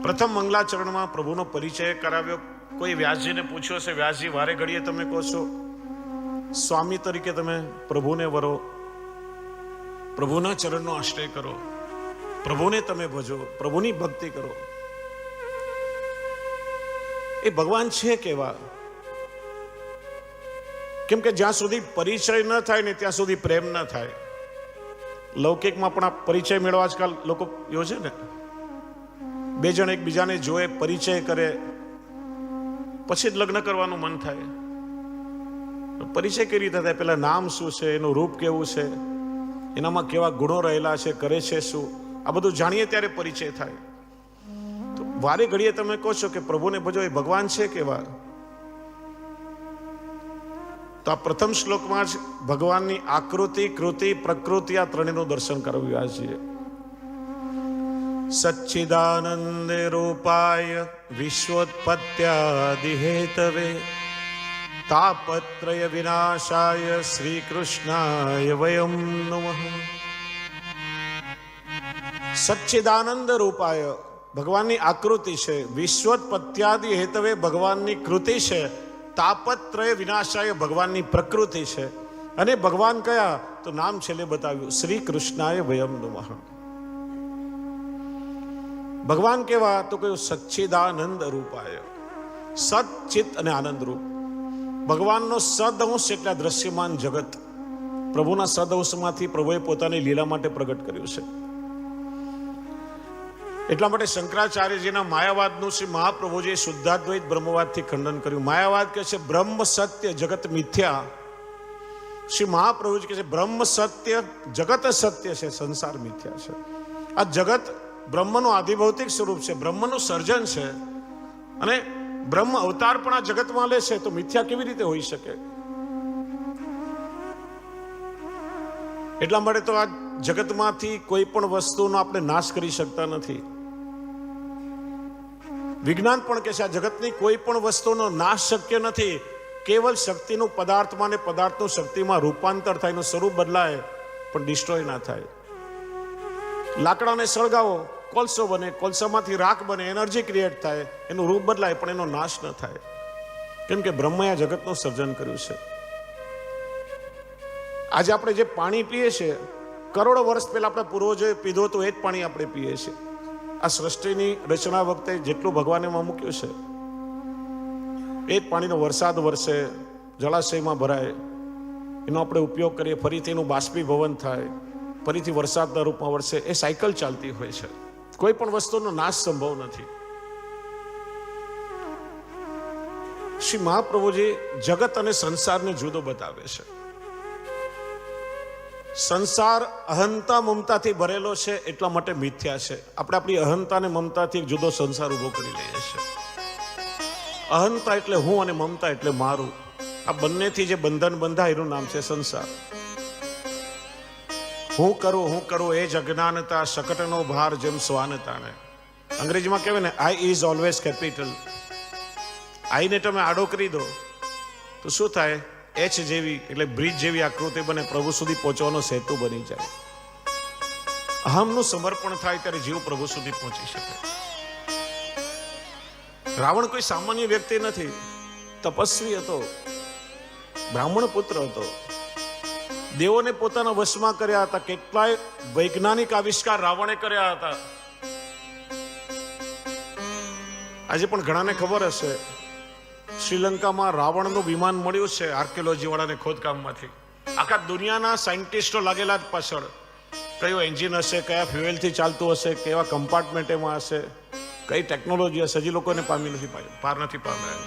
પ્રથમ મંગલાચરણમાં પ્રભુનો પરિચય કરાવ્યો. કોઈ વ્યાસજીને પૂછ્યો છે, વ્યાસજી વારે ઘડીએ તમે કહો છો સ્વામી તરીકે તમે પ્રભુને વરો, પ્રભુના ચરણનો આશ્રય કરો, પ્રભુને તમે ભજો, પ્રભુની ભક્તિ કરો. એ ભગવાન છે કેવા? કેમ કે જ્યાં સુધી પરિચય ન થાય ને ત્યાં સુધી પ્રેમ ન થાય. લૌકિકમાં પણ આ પરિચય મેળવવા આજકાલ લોકો યોજે ને, 2 જણ એકબીજાને જોએ, પરિચય કરે, પછી જ લગ્ન કરવાનું મન થાય. પરિચય કઈ રીતે થાય? પેલા નામ શું છે, એનું રૂપ કેવું છે, એનામાં કેવા ગુણો રહેલા છે, કરે છે શું, આ બધું જાણીએ ત્યારે પરિચય થાય. તો વારે ઘડીએ તમે કહો છો કે પ્રભુને ભજો, એ ભગવાન છે કેવા? તો આ પ્રથમ શ્લોકમાં જ ભગવાનની આકૃતિ, કૃતિ, પ્રકૃતિ, આ ત્રણેયનું દર્શન કરાવ્યું છે. સચ્ચિદાનંદ રૂપાય વિશ્વોત્પત્યાદિ હેતવે તાપત્રય વિનાશાય શ્રી કૃષ્ણાય વયમ નમઃ. સચ્ચિદાનંદ રૂપાય ભગવાનની આકૃતિ છે, વિશ્વોત્પત્યાદિ હેતવે ભગવાનની કૃતિ છે, તાપત્રય વિનાશાય ભગવાનની પ્રકૃતિ છે. અને ભગવાન કયા? તો નામ છેલ્લે બતાવ્યું, શ્રી કૃષ્ણાય વયમ નમઃ. ભગવાન કેવા? તો કહ્યું સચ્ચિદાનંદ રૂપાય, સચ્ચિત અને આનંદ રૂપ. ભગવાનનો સદઅંશ એટલે દ્રશ્યમાન જગત. પ્રભુના સદઅંશમાંથી પ્રભુએ પોતાની લીલા માટે પ્રગટ કર્યું છે. એટલા માટે શંકરાચાર્યજીના માયાવાદનું શ્રી મહાપ્રભુજીએ શુદ્ધાદ્વૈત બ્રહ્મવાદથી ખંડન કર્યું. માયાવાદ કહે છે બ્રહ્મ સત્ય, જગત મિથ્યા. શ્રી મહાપ્રભુજી કહે છે બ્રહ્મ સત્ય, જગત સત્ય છે, સંસાર મિથ્યા છે. આ જગત બ્રહ્મનું આધિભૌતિક સ્વરૂપ છે, બ્રહ્મનું સર્જન છે, અને બ્રહ્મ અવતાર પણ આ જગતમાં લે છે, તો મિથ્યા કેવી રીતે હોઈ શકે? એટલા માટે તો આ જગતમાંથી કોઈ પણ વસ્તુનો આપણે નાશ કરી શકતા નથી. વિજ્ઞાન પણ કહે છે આ જગતની કોઈ પણ વસ્તુનો નાશ શક્ય નથી. કેવલ શક્તિનું પદાર્થમાં ને પદાર્થનું શક્તિમાં રૂપાંતર થાય, એનું સ્વરૂપ બદલાય, પણ ડિસ્ટ્રોય ના થાય. લાકડાને સળગાવો, કોલસો બને, કોલસામાંથી રાખ બને, એનર્જી ક્રિએટ થાય, એનું રૂપ બદલાય, પણ એનો નાશ ન થાય. કેમ કે બ્રહ્મએ આ જગતનું સર્જન કર્યું છે. આજે આપણે જે પાણી પીએ છીએ, કરોડો વર્ષ પહેલા આપણા પૂર્વજોએ પીધું તો એ જ પાણી આપણે પીએ છીએ. આ સૃષ્ટિની રચના વખતે જેટલું ભગવાને એમાં મૂક્યું છે, એ જ પાણીનો વરસાદ વરસે, જળાશયમાં ભરાય, એનો આપણે ઉપયોગ કરીએ, ફરીથી એનું બાષ્પીભવન થાય, ફરીથી વરસાદના રૂપમાં વરસે. એ સાયકલ ચાલતી હોય છે. કોઈ પણ વસ્તુનો નાશ સંભવ નથી. શ્રી મહાપ્રભુજી જગત અને સંસારને જુદો બતાવે છે. સંસાર અહંતા મમતાથી ભરેલો છે, એટલા માટે મિથ્યા છે. આપણે આપણી અહંતા અને મમતાથી એક જુદો સંસાર ઉભો કરી લઈએ છીએ. અહંતા એટલે હું અને મમતા એટલે મારું. આ બંનેથી જે બંધન બંધાય એનું નામ છે સંસાર. હું કરું એ જ અજ્ઞાનતા, શકટનો ભાર જેમ શ્વાનતાને. અંગ્રેજીમાં કહેવાય ને, આઈ ઇઝ ઓલવેઝ કેપિટલ. આઈને તમે આડો કરી દો તો શું થાય? એચ જેવી એટલે બ્રિજ જેવી આકૃતિ બને, પ્રભુ સુધી પહોંચવાનો સેતુ બની જાય. અહમનું સમર્પણ થાય ત્યારે જીવ પ્રભુ સુધી પહોંચી શકે. રાવણ કોઈ સામાન્ય વ્યક્તિ નથી. તપસ્વી હતો, બ્રાહ્મણ પુત્ર હતો, દેવોને પોતાના વશમાં કર્યા હતા. કેટલાય વૈજ્ઞાનિક આવિષ્કાર રાવણે કર્યા હતા. આજે પણ ઘણાને ખબર હશે, શ્રીલંકામાં રાવણનું વિમાન મળ્યું છે આર્કિયોલોજી વાળાને ખોદકામમાંથી. આખા દુનિયાના સાયન્ટિસ્ટો લાગેલા જ પાછળ. કયો એન્જિન હશે, કયા ફ્યુએલથી ચાલતું હશે, કેવા કમ્પાર્ટમેન્ટ એમાં હશે, કઈ ટેકનોલોજી હશે, હજી લોકોને પાર નથી પામ્યા.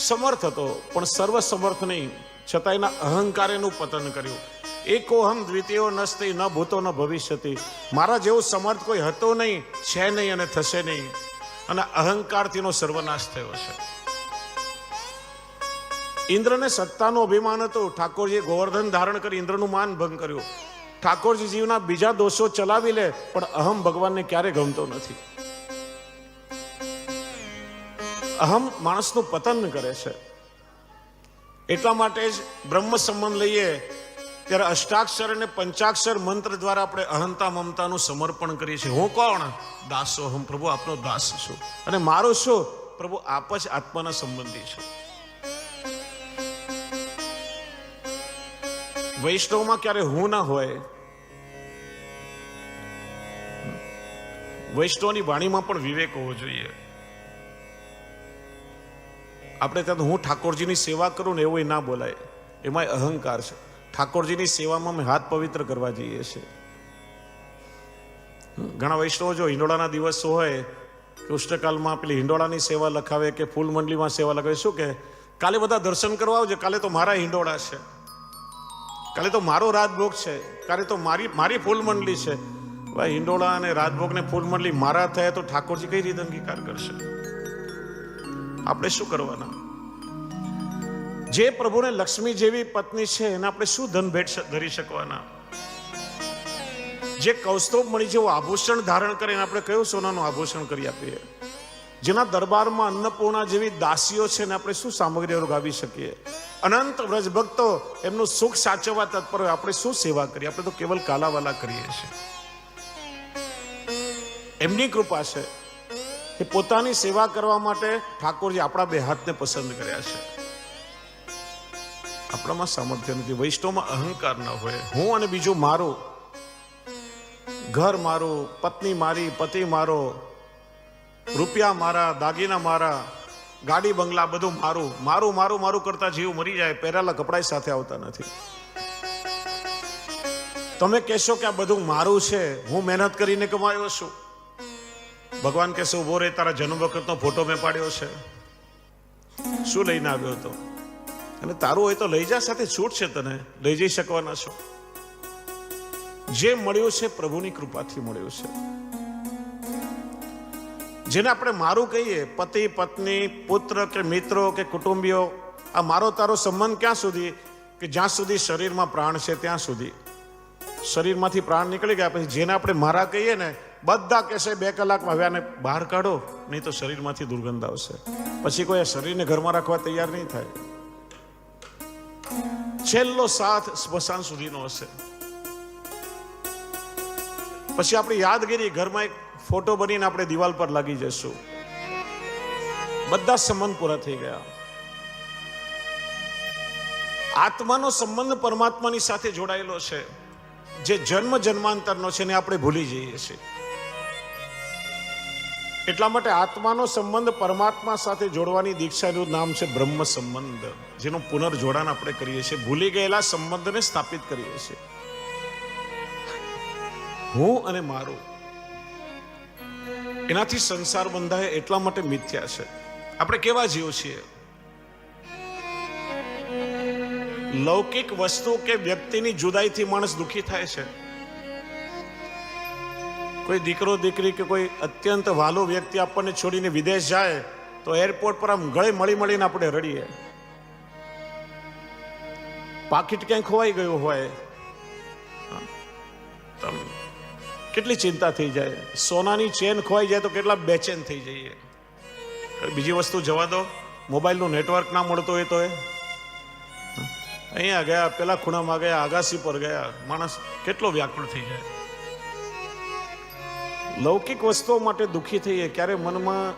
સમર્થ હતો, પણ સર્વ સમર્થ નહીં, છતાં એના અહંકાર એનું પતન કર્યું. એકોહમ દ્વિતીયો નસ્તિ ન ભૂતો ન ભવિષ્યતિ. મારા જેવું સમર્થ કોઈ હતો નહીં, છે નહીં અને થશે નહીં. અને અહંકારથી નો સર્વનાશ થયો છે. ઇન્દ્રને સત્તાનું અભિમાન હતું. ઠાકોરજીએ ગોવર્ધન ધારણ કરી ઇન્દ્રનું માન ભંગ કર્યું. ઠાકોરજી જીવના બીજા દોષો ચલાવી લે, પણ અહમ ભગવાનને ક્યારે ગમતો નથી. અહમ માણસનું પતન કરે છે. એટલા માટે જ બ્રહ્મ સંબંધ લઈએ ત્યારે અષ્ટાક્ષર અને પંચાક્ષર મંત્ર દ્વારા આપણે અહંતા મમતાનું સમર્પણ કરીએ છીએ. હું કોણ? દાસો હમ, પ્રભુ આપનો દાસ છું. અને મારું શું? પ્રભુ આપ જ આત્માના સંબંધી છો. વૈષ્ણવમાં ક્યારે હું ના હોય. વૈષ્ણવની વાણીમાં પણ વિવેક હોવો જોઈએ. આપણે ત્યાં હું ઠાકોરજીની સેવા કરું ને એવું ના બોલાય, એમાં અહંકાર છે. ઠાકોરજીની સેવામાં અમે હાથ પવિત્ર કરવા જઈએ છીએ. ઘણા વૈષ્ણવો જો હિંડોળાના દિવસો હોય કે ઉષ્ટકાલમાં પેલી હિંડોળાની સેવા લખાવે કે ફૂલ મંડલીમાં સેવા લખાવે, શું કે કાલે બધા દર્શન કરવા આવજો, કાલે તો મારા હિંડોળા છે, કાલે તો મારો રાજભોગ છે, કાલે તો મારી ફૂલ મંડલી છે. ભાઈ, હિંડોળા અને રાજભોગ ને ફૂલ મંડલી મારા થયા તો ઠાકોરજી કઈ રીતે અંગીકાર કરશે? આપણે શું કરવાના? જે પ્રભુને લક્ષ્મી જેવી પત્ની છે એને આપણે શું ધન ભેટ ધરી શકવાના? જે કૌસ્તુભ મણી જેવું આભૂષણ ધારણ કરીને આપણે કયું સોનાનું આભૂષણ કરી આપીએ? જેના દરબારમાં અન્નપૂર્ણા જેવી દાસીઓ છે ને આપણે શું સામગ્રીઓ ગાવી શકીએ? અનંત વ્રજ ભક્તો એમનું સુખ સાચવવા તત્પર હોય, આપણે શું સેવા કરીએ? આપણે તો કેવલ કાલાવાલા કરીએ છીએ. એમની કૃપા છે કે પોતાની સેવા કરવા માટે ઠાકોરજી આપણા બે હાથને પસંદ કર્યા છે. આપણામાં સામર્થ્ય નથી. વૈષ્ણવમાં અહંકાર ન હોય. હું અને બીજું મારું, ઘર મારું, પત્ની મારી, પતિ મારો, રૂપિયા મારા, દાગીના મારા, ગાડી બંગલા બધું મારું. મારું મારું મારું કરતા જીવ મરી જાય. પહેરેલા કપડા સાથે આવતા નથી. તમે કહેશો કે આ બધું મારું છે, હું મહેનત કરીને કમાયો છું. ભગવાન કહેશે ઉભો રે, તારા જન્મ વખતનો ફોટો મેં પાડ્યો છે, શું લઈને આવ્યો હતો? અને તારું હોય તો લઈ જા, સાથે છૂટ છે, તને લઈ જઈ શકવાના છો. જે મળ્યું છે પ્રભુની કૃપાથી મળ્યું છે. જેને આપણે મારું કહીએ, પતિ પત્ની, પુત્ર કે મિત્રો કે કુટુંબીઓ, આ મારો તારો સંબંધ ક્યાં સુધી? કે જ્યાં સુધી શરીરમાં પ્રાણ છે ત્યાં સુધી. શરીરમાંથી પ્રાણ નીકળી ગયા પછી જેને આપણે મારા કહીએ ને, બધા કહેશે 2 કલાકમાં હવે આને બહાર કાઢો, નહીં તો શરીરમાંથી દુર્ગંધ આવશે. પછી કોઈ આ શરીરને ઘરમાં રાખવા તૈયાર નહીં થાય. છેલ્લો સાથ સ્મશાન સુધીનો હશે. પછી આપણી યાદગીરી ઘરમાં એક ફોટો બનીને આપણે દિવાલ પર લાગી જશું. બધા સંબંધ પૂરા થઈ ગયા. આત્માનો સંબંધ પરમાત્માની સાથે જોડાયેલો છે, જે જન્મ જન્માંતરનો છે ને આપણે ભૂલી જઈએ છીએ. એટલા માટે આત્માનો સંબંધ પરમાત્મા સાથે જોડવાની દીક્ષાનું નામ છે બ્રહ્મ સંબંધ, જેનું પુનર્જોડાણ આપણે કરીએ છીએ. ભૂલી ગયેલા સંબંધને સ્થાપિત કરીએ છીએ. હું અને મારું, એનાથી સંસાર બંધાય એટલા માટે મિથ્યા છે. આપણે કેવા જીવ છીએ? લૌકિક વસ્તુ કે વ્યક્તિની જુદાઈથી માણસ દુઃખી થાય છે. કોઈ દીકરો દીકરી કે કોઈ અત્યંત વાલો વ્યક્તિ આપણને છોડીને વિદેશ જાય તો એરપોર્ટ પર આમ ગળે મળીને આપણે રડીએ. પાકીટ ક્યાંય ખોવાઈ ગયું હોય, કેટલી ચિંતા થઈ જાય. સોનાની ચેન ખોવાઈ જાય તો કેટલા બેચેન થઈ જઈએ. બીજી વસ્તુ જવા દો, મોબાઈલનું નેટવર્ક ના મળતું હોય તો અહીંયા ગયા, પેલા ખૂણામાં ગયા, આગાસી પર ગયા, માણસ કેટલો વ્યાકુળ થઈ જાય. લૌકિક વસ્તુઓ માટે દુઃખી થઈએ. ક્યારે મનમાં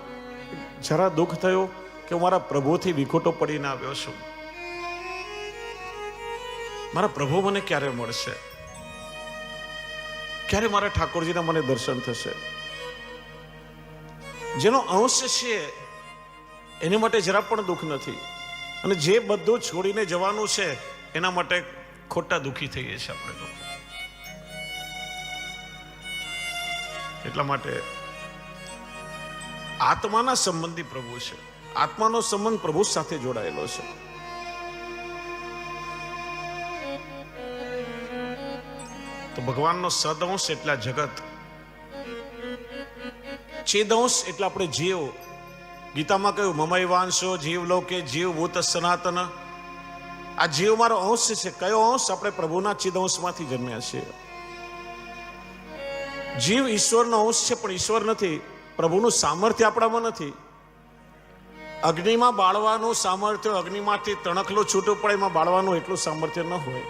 જરા દુઃખ થયું કે હું મારા પ્રભુથી વિખૂટો પડીને આવ્યો છું, મારા પ્રભુ મને ક્યારે મળશે, ક્યારે મારા ઠાકોરજીના મને દર્શન થશે? જેનો અંશ છે એની માટે જરા પણ દુઃખ નથી, અને જે બધું છોડીને જવાનું છે એના માટે ખોટા દુઃખી થઈએ છીએ આપણે લોકો. એટલા માટે આત્માના સંબંધી પ્રભુ છે. આત્માનો સંબંધ પ્રભુ સાથે જોડાયેલો છે. તો ભગવાનનો સદઅંશ એટલે જગત, ચેદંશ એટલે આપણે જીવ. ગીતામાં કહ્યું મમૈવાંશો જીવલોકે જીવભૂત સનાતન. આ જીવ મારો અંશ છે. કયો અંશ? આપણે પ્રભુના ચિદંશમાંથી જન્મ્યા છીએ. જીવ ઈશ્વરનો અંશ છે પણ ઈશ્વર નથી. પ્રભુનું સામર્થ્ય આપણામાં નથી. અગ્નિમાં બાળવાનું સામર્થ્ય, અગ્નિમાંથી તણખલું છૂટું પડે એમાં બાળવાનું એટલું સામર્થ્ય ન હોય.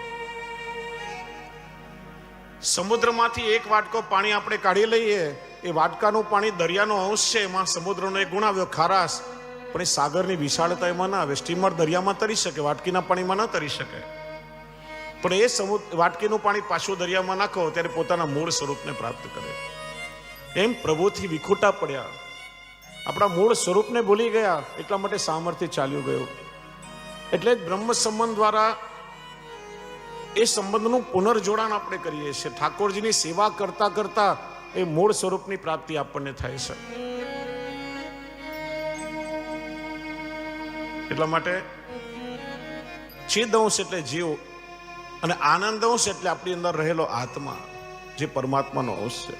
સમુદ્રમાંથી એક વાટકો પાણી આપણે કાઢી લઈએ, એ વાટકાનું પાણી દરિયાનો અંશ છે, એમાં સમુદ્રનો એક ગુણ આવ્યો, ખારાશ. પણ એ સાગરની વિશાળતા એમાં ના આવે. સ્ટીમર દરિયામાં તરી શકે, વાટકીના પાણીમાં ન તરી શકે. પણ એ વાટકીનું પાણી પાછું દરિયામાં નાખો ત્યારે પોતાના મૂળ સ્વરૂપને પ્રાપ્ત કરે. એમ પ્રભુથી વિખૂટા પડ્યા, આપણા મૂળ સ્વરૂપને ભૂલી ગયા, એટલા માટે સામર્થ્ય ચાલ્યું ગયું. એટલે જ બ્રહ્મ સંબંધ દ્વારા એ સંબંધનું પુનર્જોડાણ આપણે કરીએ છીએ. ઠાકોરજીની સેવા કરતા કરતા એ મૂળ સ્વરૂપની પ્રાપ્તિ આપણને થાય છે. એટલા માટે ચિદંશ એટલે જીવ, અને આનંદંશ એટલે આપણી અંદર રહેલો આત્મા, જે પરમાત્માનો અંશ છે.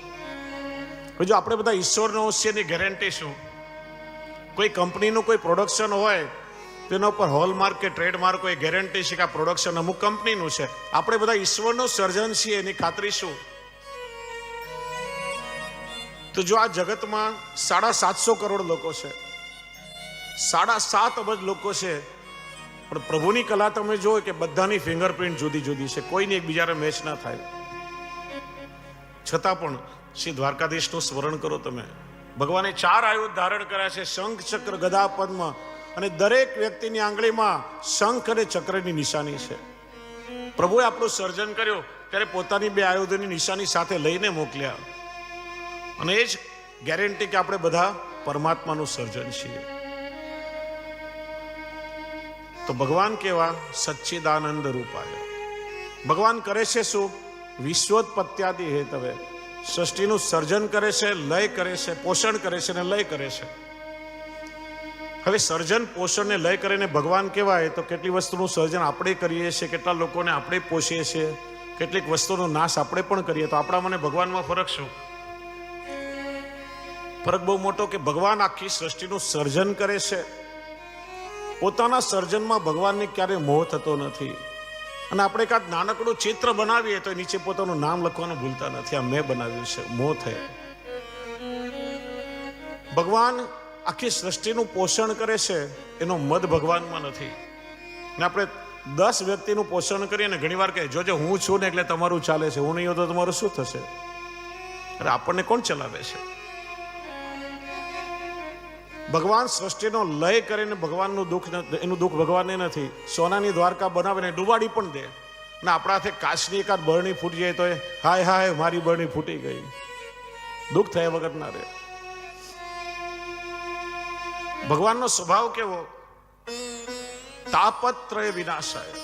જો આપણે બધા ઈશ્વરનો અંશ છે એની ગેરંટી શું? કોઈ કંપનીનું કોઈ પ્રોડક્શન હોય તેના ઉપર હોલમાર્ક કે ટ્રેડમાર્ક કોઈ ગેરંટી છે કે આ પ્રોડક્શન અમુક કંપનીનું છે? આપણે બધા ઈશ્વરનું સર્જન છીએ એની ખાતરી શું? તો જો આ જગતમાં 750 કરોડ લોકો છે, 7.5 અબજ લોકો છે, પણ પ્રભુની કલા તમે જો કે બધાની ફિંગરપ્રિન્ટ જુદી જુદી છે, કોઈની એકબીજાને મેચ ના થાય. છતાં પણ શ્રી દ્વારકાધીશનું સ્મરણ કરો તમે. ભગવાને 4 આયુધ ધારણ કર્યા છે, શંખ, ચક્ર, ગદા, પદ્મ, અને દરેક વ્યક્તિની આંગળીમાં શંખ અને ચક્રની નિશાની છે. પ્રભુએ આપણું સર્જન કર્યું ત્યારે પોતાની 2 આયુધોની નિશાની સાથે લઈને મોકલ્યા, અને એ જ ગેરંટી કે આપણે બધા પરમાત્માનું સર્જન છીએ. તો ભગવાન કેવા? સચ્ચિદાનંદ રૂપાય. ભગવાન કરે છે શું? વિશ્વોત્પત્યાદિ હેતવે. સૃષ્ટિનું સર્જન કરે છે, લય કરે છે, પોષણ કરે છે અને લય કરે છે. હવે સર્જન, પોષણ ને લય કરીને ભગવાન કહેવાય તો કેટલી વસ્તુનું સર્જન આપણે કરીએ છીએ, કેટલા લોકોને આપણે પોષીએ છીએ, કેટલીક વસ્તુનો નાશ આપણે પણ કરીએ. તો આપણા મને ભગવાનમાં ફરક શું? ફરક બહુ મોટો કે ભગવાન આખી સૃષ્ટિનું સર્જન કરે છે. પોતાના સર્જનમાં ભગવાનને ક્યારે મોહ થતો નથી. અને આપણે કાંઈક નાનકડું ચિત્ર બનાવીએ તો નીચે પોતાનું નામ લખવાનું ભૂલતા નથી, આ મેં બનાવ્યું છે, મોહ થાય. ભગવાન આખી સૃષ્ટિનું પોષણ કરે છે, એનો મદ ભગવાનમાં નથી. ને આપણે 10 વ્યક્તિનું પોષણ કરીએ ને ઘણી વાર કહે જોજો હું છું ને એટલે તમારું ચાલે છે, હું નહીં હોતો તમારું શું થશે? અરે આપણને કોણ ચલાવે છે? ભગવાન સૃષ્ટિનો લય કરીને ભગવાનનું દુઃખ, એનું દુઃખ ભગવાનને નથી. સોનાની દ્વારકા બનાવીને ડૂબાડી પણ દે ને આપણા હાથે કાચની એકાદ બરણી ફૂટી જાય તો હાય હાય મારી બરણી ફૂટી ગઈ, દુઃખ થયા વગર ના રહે. ભગવાનનો સ્વભાવ કેવો? તાપત્રય વિનાશાય.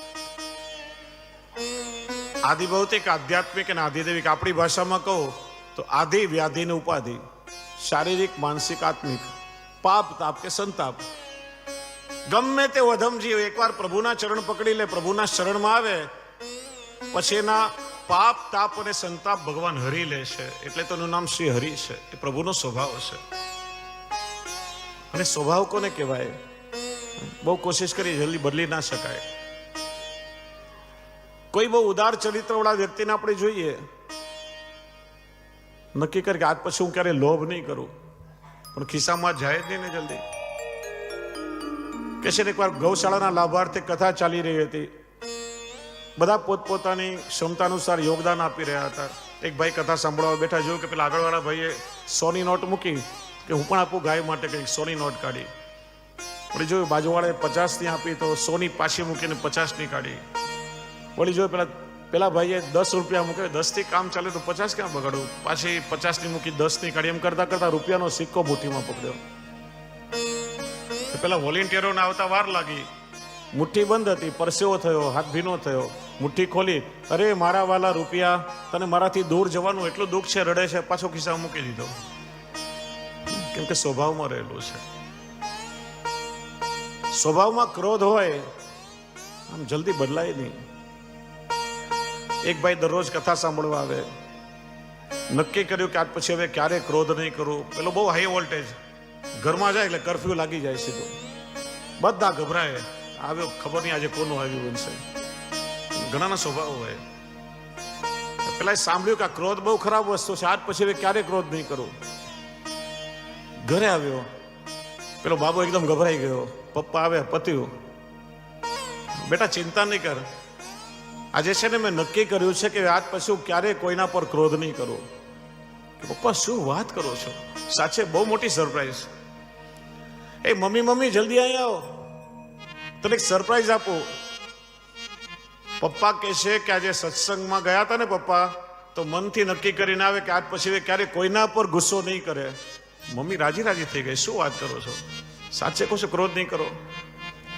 આદિભૌતિક, આધ્યાત્મિક અને આધિદૈવિક. આપણી ભાષામાં કહો તો આધિ વ્યાધિ ને ઉપાધિ, શારીરિક, માનસિક, આત્મિક, પાપ, તાપ કે સંતાપ. ગમે તે અધમજીવ એકવાર પ્રભુના ચરણ પકડી લે, પ્રભુના શરણમાં આવે, પછી એના પાપ, તાપ અને સંતાપ ભગવાન હરી લે છે. એટલે તો એનું નામ શ્રી હરિ છે. એ પ્રભુનો સ્વભાવ છે. અને સ્વભાવ કોને કહેવાય? બહુ કોશિશ કરી જલ્દી બદલી ના શકાય. કોઈ બહુ ઉદાર ચરિત્ર વાળા વ્યક્તિને આપણે જોઈએ, નક્કી કરી કે આજ પછી હું ક્યારે લોભ નહીં કરું, પણ ખિસ્સામાં જાય જ નહીં ને જલ્દી. કે છે એકવાર ગૌશાળાના લાભાર્થે કથા ચાલી રહી હતી. બધા પોતપોતાની ક્ષમતા અનુસાર યોગદાન આપી રહ્યા હતા. એક ભાઈ કથા સાંભળવા બેઠા, જોયું કે પેલા આગળવાળા ભાઈએ 100ની નોટ મૂકી કે હું પણ આપું ગાય માટે, કંઈક 100ની નોટ કાઢી. વળી જોયું બાજુવાળાએ 50ની આપી તો 100ની પાછી મૂકીને 50ની કાઢી. વળી જોયું પેલા ભાઈએ 10 રૂપિયા મૂકે, 10થી કામ ચાલે તો 50 ક્યાં બગાડું, પાછી 50ની મૂકી 10ની કાઢી. એમ કરતા કરતા રૂપિયાનો સિક્કો મુઠ્ઠીમાં પકડ્યો. પેલા વોલેન્ટિયરોને આવતા વાર લાગી. મુઠ્ઠી બંધ હતી, પરસેવો થયો, હાથ ભીનો થયો. મુઠ્ઠી ખોલી, અરે મારા વાલા રૂપિયા, તને મારાથી દૂર જવાનું એટલું દુઃખ છે, રડે છે, પાછો ખિસ્સામાં મૂકી દીધો. કેમ કે સ્વભાવમાં રહેલું છે. સ્વભાવમાં ક્રોધ હોય આમ જલ્દી બદલાય નહીં. એક ભાઈ દરરોજ કથા સાંભળવા આવે, નક્કી કર્યું કે આજ પછી હવે ક્યારે ક્રોધ નહીં કરું. પેલો બહુ હાઈ વોલ્ટેજ, ઘરમાં જાય એટલે કર્ફ્યુ લાગી જાય સીધું. બધા ગભરાય, આવ્યો ખબર નહીં આજે કોનું આવ્યું બનશે. ઘણાના સ્વભાવ હોય. પેલા સાંભળ્યું કે આ ક્રોધ બહુ ખરાબ વસ્તુ છે, આજ પછી હવે ક્યારે ક્રોધ નહીં કરું. ઘરે આવ્યો, પેલો બાબો એકદમ ગભરાઈ ગયો. પપ્પા આવે, પત્યું, બેટા ચિંતા નહીં કર, આજે છે ને મેં નક્કી કર્યું છે કે આજ પછી હું ક્યારે કોઈના પર ક્રોધ નહીં કરું. પપ્પા શું વાત કરો છો? સાચે બહુ મોટી સરપ્રાઈઝ. એ મમ્મી જલ્દી અહીં આવો, તને એક સરપ્રાઈઝ આપું. પપ્પા કહે છે કે આજે સત્સંગમાં ગયા હતા ને પપ્પા, તો મનથી નક્કી કરીને આવે કે આજ પછી ક્યારે કોઈના પર ગુસ્સો નહીં કરે. મમ્મી રાજી થઈ ગઈ, શું વાત કરો છો? સાચે કહો છો ક્રોધ નહીં કરો?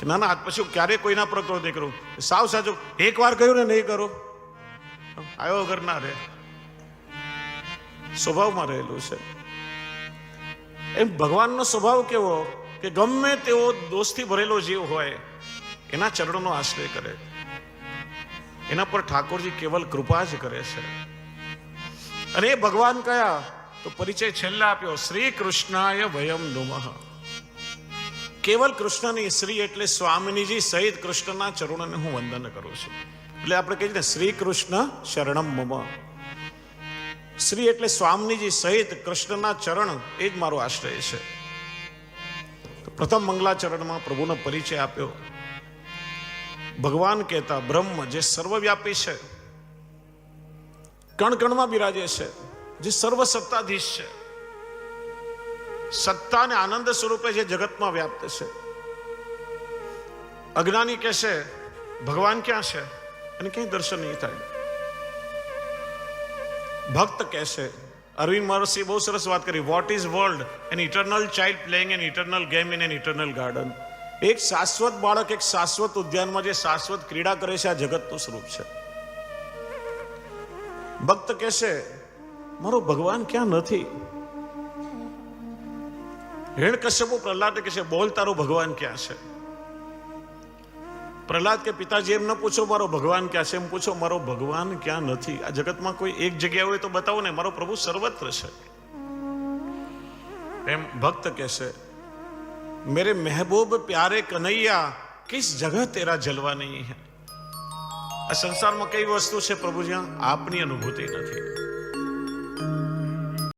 ના ના, આજ પછી હું ક્યારે કોઈના પર ક્રોધ નહીં કરું. સાવ સાચું, એક વાર કહ્યું ને નહીં કરો, આવ્યો વગર ના રહે. સ્વભાવમાં રહેલું છે. એમ ભગવાનનો સ્વભાવ કેવો કે ગમે તેવો દોષથી ભરેલો જીવ હોય એના ચરણોનો આશ્રય કરે. એના પર ઠાકોરજી કેવલ કૃપા જ કરે છે. અને એ ભગવાન કયા? તો પરિચય છેલ્લા આપ્યો, શ્રી કૃષ્ણાય વયમ નુમઃ. કેવલ કૃષ્ણની, શ્રી એટલે સ્વામિનીજી સહિત કૃષ્ણના ચરણોને હું વંદન કરું છું. એટલે આપણે કહીએ ને શ્રી કૃષ્ણ શરણમ મમ. શ્રી એટલે સ્વામિનીજી સહિત કૃષ્ણના ચરણ, એ જ મારો આશ્રય છે. પ્રથમ મંગલાચરણમાં પ્રભુનો પરિચય આપ્યો. ભગવાન કહેતા બ્રહ્મ જે સર્વવ્યાપી છે, કણ કણમાં બિરાજે છે, જે સર્વ સત્તાધીશ છે, સત્તા અને આનંદ સ્વરૂપે જે જગતમાં વ્યાપ્ત છે. અજ્ઞાની કહેશે ભગવાન ક્યાં છે, અને ક્યાંય દર્શન નહીં થાય. ભક્ત કહેશે, અરવિંદ મહર્ષિ બહુ સરસ વાત કરી, what is world? An eternal child playing an eternal game in an eternal garden. એક શાશ્વત બાળક એક શાશ્વત ઉદ્યાનમાં જે શાશ્વત ક્રીડા કરે છે, આ જગતનું સ્વરૂપ છે. ભક્ત કહેશે મારો ભગવાન ક્યાં નથી. હિરણ્યકશ્યપુ પ્રહલાદ કહેશે બોલ તારો ભગવાન ક્યાં છે. પ્રહલાદ કે પિતાજી એમ ન પૂછો મારો ભગવાન ક્યાં છે, એમ પૂછો મારો ભગવાન ક્યાં નથી. આ જગતમાં કોઈ એક જગ્યા હોય તો બતાવો ને, મારો પ્રભુ સર્વત્ર છે. એમ ભક્ત કહેશે મેરે મહેબૂબ પ્યારે કનૈયા કિસ જગહ તેરા જલવા નહીં હૈ. આ સંસારમાં કઈ વસ્તુ છે પ્રભુ જ્યાં આપની અનુભૂતિ નથી.